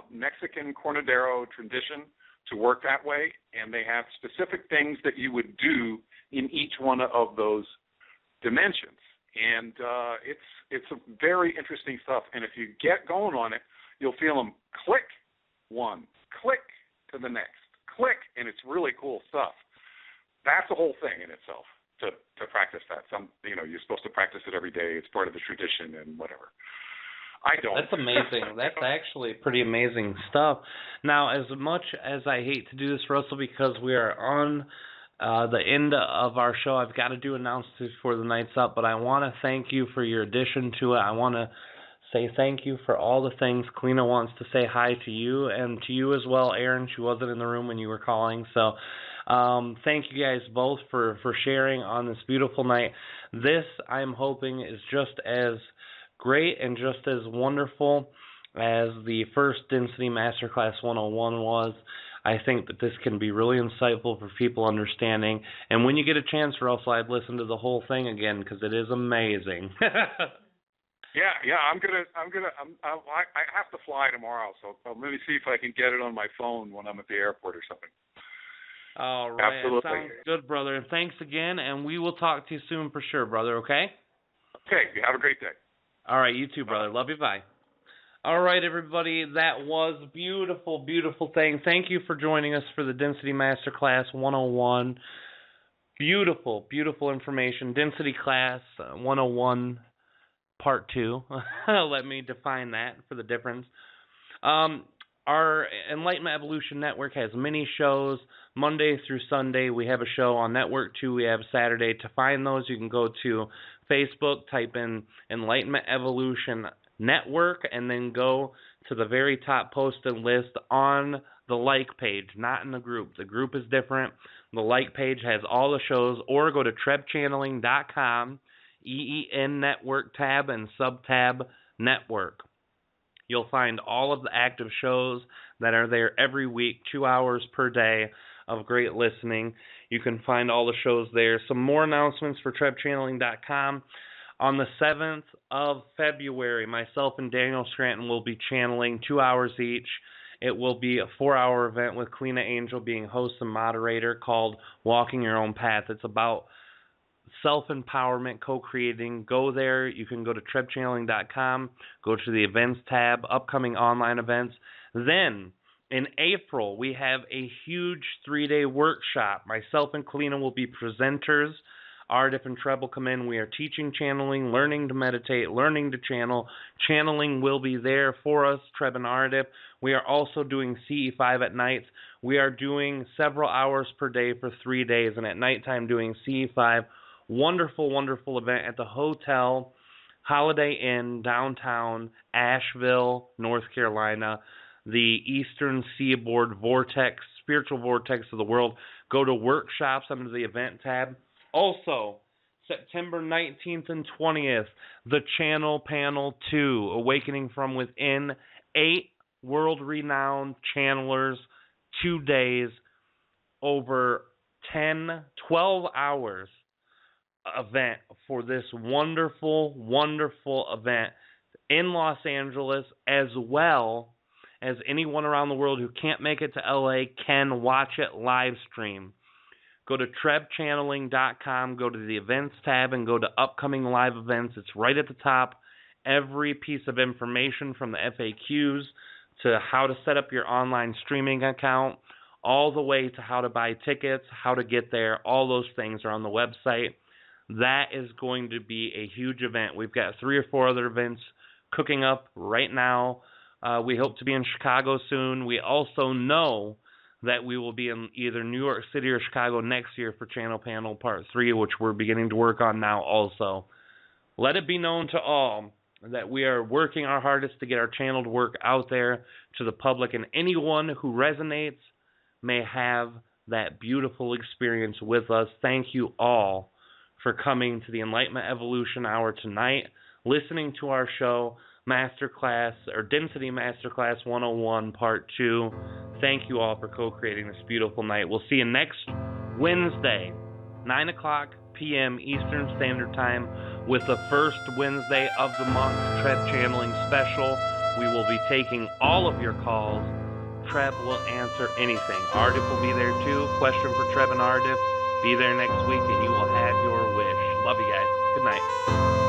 Mexican Cornadero tradition to work that way, and they have specific things that you would do in each one of those dimensions. And it's a very interesting stuff. And if you get going on it, you'll feel them click one, click to the next, click, and it's really cool stuff. That's a whole thing in itself to practice that. You're supposed to practice it every day. It's part of the tradition and whatever. I don't. That's amazing. That's actually pretty amazing stuff. Now, as much as I hate to do this, Russell, because we are on the end of our show, I've got to do announcements before the night's up, but I want to thank you for your addition to it. I want to say thank you for all the things. Kalina wants to say hi to you, and to you as well, Aaron. She wasn't in the room when you were calling, so thank you guys both for sharing on this beautiful night. This, I'm hoping, is just as great and just as wonderful as the first Density Masterclass 101 was. I think that this can be really insightful for people understanding. And when you get a chance, Russell, I'd listen to the whole thing again, because it is amazing. Yeah. I have to fly tomorrow, so let me see if I can get it on my phone when I'm at the airport or something. All right. Absolutely. Sounds good, brother. And thanks again, and we will talk to you soon for sure, brother, okay? Okay. You have a great day. All right, you too, brother. Love you, bye. All right, everybody, that was a beautiful, beautiful thing. Thank you for joining us for the Density Masterclass 101. Beautiful, beautiful information. Density Class 101 Part 2. Let me define that for the difference. Our Enlightenment Evolution Network has many shows, Monday through Sunday. We have a show on Network 2. We have Saturday. To find those, you can go to Facebook, type in Enlightenment Evolution Network, and then go to the very top posted list on the like page, not in the group. The group is different. The like page has all the shows, or go to trebchanneling.com, EEN Network tab, and sub-tab Network. You'll find all of the active shows that are there every week, 2 hours per day of great listening. You can find all the shows there. Some more announcements for trebchanneling.com. On the 7th of February, myself and Daniel Scranton will be channeling 2 hours each. It will be a 4-hour event with Kalina Angell being host and moderator, called Walking Your Own Path. It's about self-empowerment, co-creating. Go there. You can go to trebchanneling.com, go to the events tab, upcoming online events. Then, in April, we have a huge 3-day workshop. Myself and Kalina will be presenters. Aridif and Treb will come in. We are teaching channeling, learning to meditate, learning to channel. Channeling will be there for us, Treb and Aridif. We are also doing CE5 at night. We are doing several hours per day for 3 days, and at nighttime doing CE5. Wonderful, wonderful event at the Hotel Holiday Inn, downtown Asheville, North Carolina, the Eastern Seaboard Vortex, spiritual vortex of the world. Go to workshops under the event tab. Also, September 19th and 20th, the Channel Panel 2, Awakening from Within, 8 world-renowned channelers, 2 days, over 12 hours event for this wonderful, wonderful event in Los Angeles, as well as anyone around the world who can't make it to LA can watch it live stream. Go to trebchanneling.com, go to the events tab, and go to upcoming live events. It's right at the top. Every piece of information from the FAQs to how to set up your online streaming account, all the way to how to buy tickets, how to get there. All those things are on the website. That is going to be a huge event. We've got 3 or 4 other events cooking up right now. We hope to be in Chicago soon. We also know that we will be in either New York City or Chicago next year for Channel Panel Part 3, which we're beginning to work on now also. Let it be known to all that we are working our hardest to get our channeled work out there to the public, and anyone who resonates may have that beautiful experience with us. Thank you all for coming to the Enlightenment Evolution Hour tonight, listening to our show, Masterclass, or Density Masterclass 101 Part 2. Thank you all for co-creating this beautiful night. We'll see you next Wednesday, 9 o'clock p.m. Eastern Standard Time, with the first Wednesday of the month Treb Channeling Special. We will be taking all of your calls. Treb will answer anything. Aridif will be there too. Question for Treb and Aridif. Be there next week and you will have your wish. Love you guys. Good night.